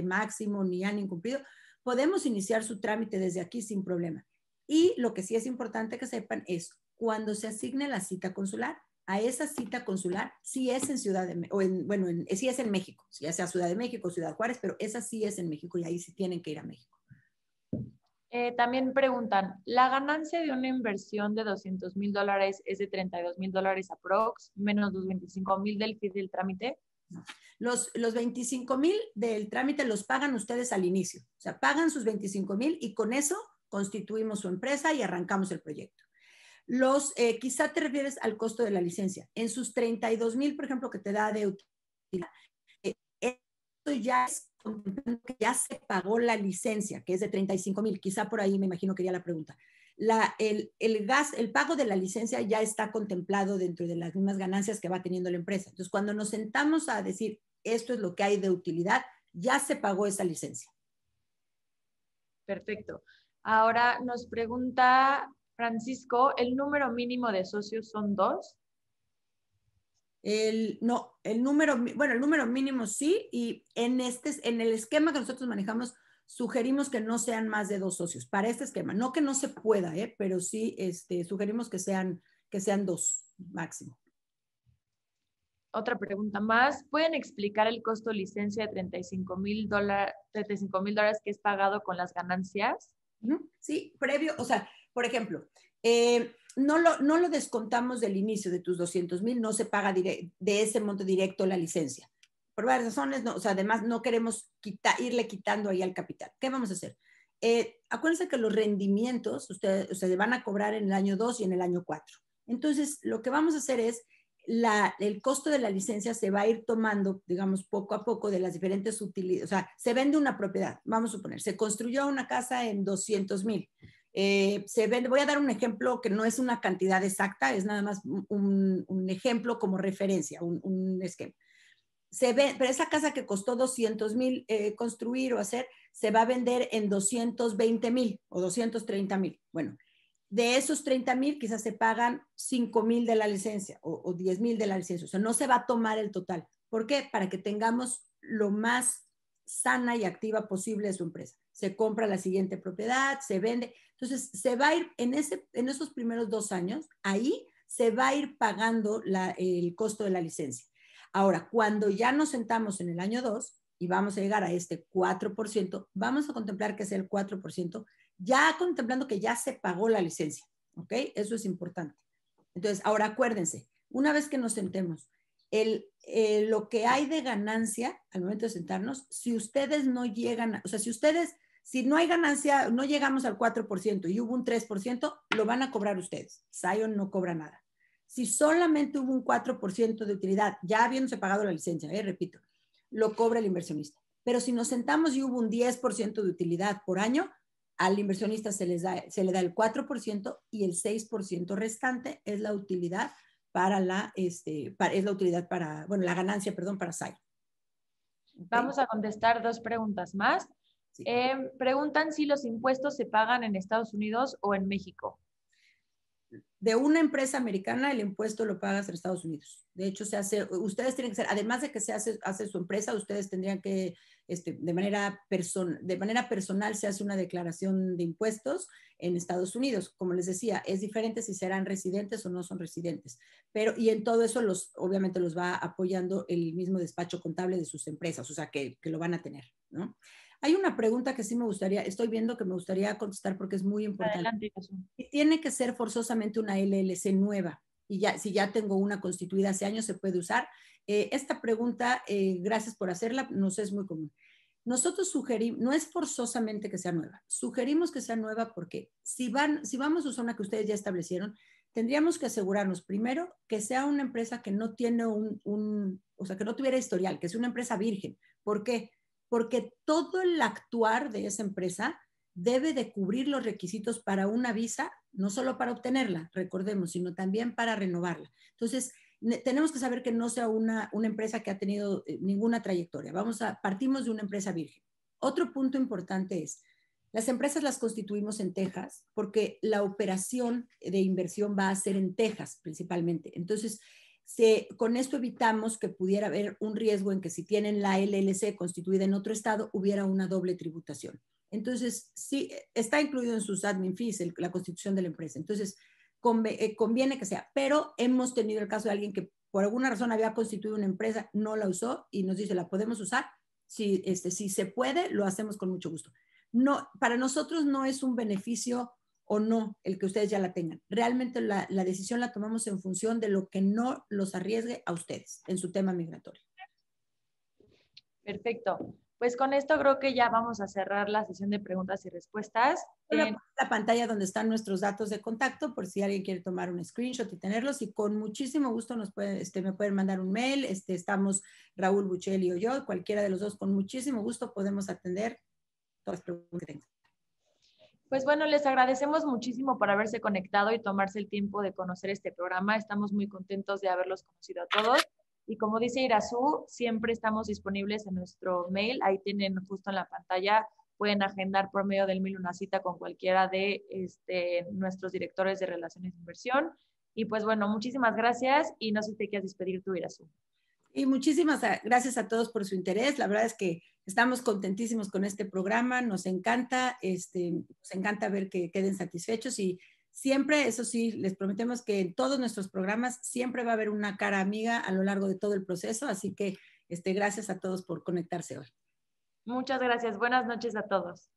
máximo ni han incumplido, podemos iniciar su trámite desde aquí sin problema. Y lo que sí es importante que sepan es cuando se asigne la cita consular, a esa cita consular sí es en sí es en México, ya sea Ciudad de México o Ciudad Juárez, pero esa sí es en México y ahí sí tienen que ir a México. También preguntan, ¿la ganancia de una inversión de $200,000 es de $32,000 aprox, menos los 25,000 del fee del trámite? No. Los 25,000 del trámite los pagan ustedes al inicio. O sea, pagan sus 25,000 y con eso constituimos su empresa y arrancamos el proyecto. Quizá te refieres al costo de la licencia. En sus 32,000, por ejemplo, que te da de utilidad, esto ya es que ya se pagó la licencia, que es de 35,000. Quizá por ahí me imagino que iría la pregunta. El pago de la licencia ya está contemplado dentro de las mismas ganancias que va teniendo la empresa. Entonces, cuando nos sentamos a decir esto es lo que hay de utilidad, ya se pagó esa licencia. Perfecto. Ahora nos pregunta Francisco, ¿el número mínimo de socios son 2? El número mínimo sí, y en el esquema que nosotros manejamos, sugerimos que no sean más de 2 socios para este esquema. No que no se pueda, pero sí sugerimos que sean 2 máximo. Otra pregunta más. ¿Pueden explicar el costo de licencia de $35,000 que es pagado con las ganancias? Sí, previo, o sea, por ejemplo, no lo descontamos del inicio de tus 200,000, no se paga de ese monto directo la licencia. Por varias razones, no, o sea, además no queremos irle quitando ahí al capital. ¿Qué vamos a hacer? Acuérdense que los rendimientos ustedes van a cobrar en el año 2 y en el año 4. Entonces, lo que vamos a hacer es el costo de la licencia se va a ir tomando, digamos, poco a poco de las diferentes utilidades. O sea, se vende una propiedad, vamos a suponer, se construyó una casa en 200,000. Voy a dar un ejemplo que no es una cantidad exacta, es nada más un ejemplo como referencia, un esquema. Pero esa casa que costó 200,000 construir o hacer, se va a vender en 220,000 o 230,000. Bueno, de esos 30,000 quizás se pagan 5,000 de la licencia o 10,000 de la licencia. O sea, no se va a tomar el total. ¿Por qué? Para que tengamos lo más sana y activa posible de su empresa. se compra la siguiente propiedad, se vende. Entonces, se va a ir en esos primeros 2 años, ahí se va a ir pagando el costo de la licencia. Ahora, cuando ya nos sentamos en el año 2 y vamos a llegar a este 4%, vamos a contemplar que sea el 4%, ya contemplando que ya se pagó la licencia, ¿ok? Eso es importante. Entonces, ahora acuérdense, una vez que nos sentemos, lo que hay de ganancia al momento de sentarnos, si ustedes no llegan, o sea, si no hay ganancia, no llegamos al 4% y hubo un 3%, lo van a cobrar ustedes. Zion no cobra nada. Si solamente hubo un 4% de utilidad, ya habiéndose pagado la licencia, repito, lo cobra el inversionista. Pero si nos sentamos y hubo un 10% de utilidad por año, al inversionista se le da el 4% y el 6% restante es la utilidad la ganancia, perdón, para Zion. Okay. Vamos a contestar 2 preguntas más. Sí. Preguntan si los impuestos se pagan en Estados Unidos o en México. De una empresa americana, el impuesto lo pagas en Estados Unidos. De hecho, ustedes tienen que ser, además de que se hace su empresa, ustedes tendrían que, de manera personal, se hace una declaración de impuestos en Estados Unidos. Como les decía, es diferente si serán residentes o no son residentes. Y en todo eso, obviamente los va apoyando el mismo despacho contable de sus empresas, o sea, que lo van a tener, ¿no? Hay una pregunta que sí estoy viendo que me gustaría contestar porque es muy importante. Adelante. Y tiene que ser forzosamente una LLC nueva. Y si ya tengo una constituida hace años, se puede usar. Esta pregunta, gracias por hacerla, nos es muy común. Nosotros sugerimos, no es forzosamente que sea nueva, sugerimos que sea nueva porque si vamos a usar una que ustedes ya establecieron, tendríamos que asegurarnos primero que sea una empresa que no tiene o sea, que no tuviera historial, que sea una empresa virgen. ¿Por qué? Porque todo el actuar de esa empresa debe de cubrir los requisitos para una visa, no solo para obtenerla, recordemos, sino también para renovarla. Entonces, tenemos que saber que no sea una empresa que ha tenido ninguna trayectoria. Partimos de una empresa virgen. Otro punto importante es, las empresas las constituimos en Texas porque la operación de inversión va a ser en Texas principalmente. Entonces, con esto evitamos que pudiera haber un riesgo en que si tienen la LLC constituida en otro estado, hubiera una doble tributación. Entonces, sí, está incluido en sus admin fees la constitución de la empresa. Entonces, conviene que sea. Pero hemos tenido el caso de alguien que por alguna razón había constituido una empresa, no la usó y nos dice, ¿la podemos usar? Si se puede, lo hacemos con mucho gusto. No, para nosotros no es un beneficio o no el que ustedes ya la tengan. Realmente la decisión la tomamos en función de lo que no los arriesgue a ustedes en su tema migratorio. Perfecto. Pues con esto creo que ya vamos a cerrar la sesión de preguntas y respuestas. La pantalla donde están nuestros datos de contacto por si alguien quiere tomar un screenshot y tenerlos, y con muchísimo gusto me pueden mandar un mail. Estamos Raúl Buccelli o yo, cualquiera de los dos, con muchísimo gusto podemos atender todas las preguntas que tengan. Pues bueno, les agradecemos muchísimo por haberse conectado y tomarse el tiempo de conocer este programa. Estamos muy contentos de haberlos conocido a todos. Y como dice Irazú, siempre estamos disponibles en nuestro mail. Ahí tienen justo en la pantalla, pueden agendar por medio del mail una cita con cualquiera de nuestros directores de relaciones de inversión. Y pues bueno, muchísimas gracias y no sé si te quieres despedir tú, Irazú. Y muchísimas gracias a todos por su interés. La verdad es que estamos contentísimos con este programa. Nos encanta ver que queden satisfechos y siempre, eso sí, les prometemos que en todos nuestros programas siempre va a haber una cara amiga a lo largo de todo el proceso. Así que gracias a todos por conectarse hoy. Muchas gracias. Buenas noches a todos.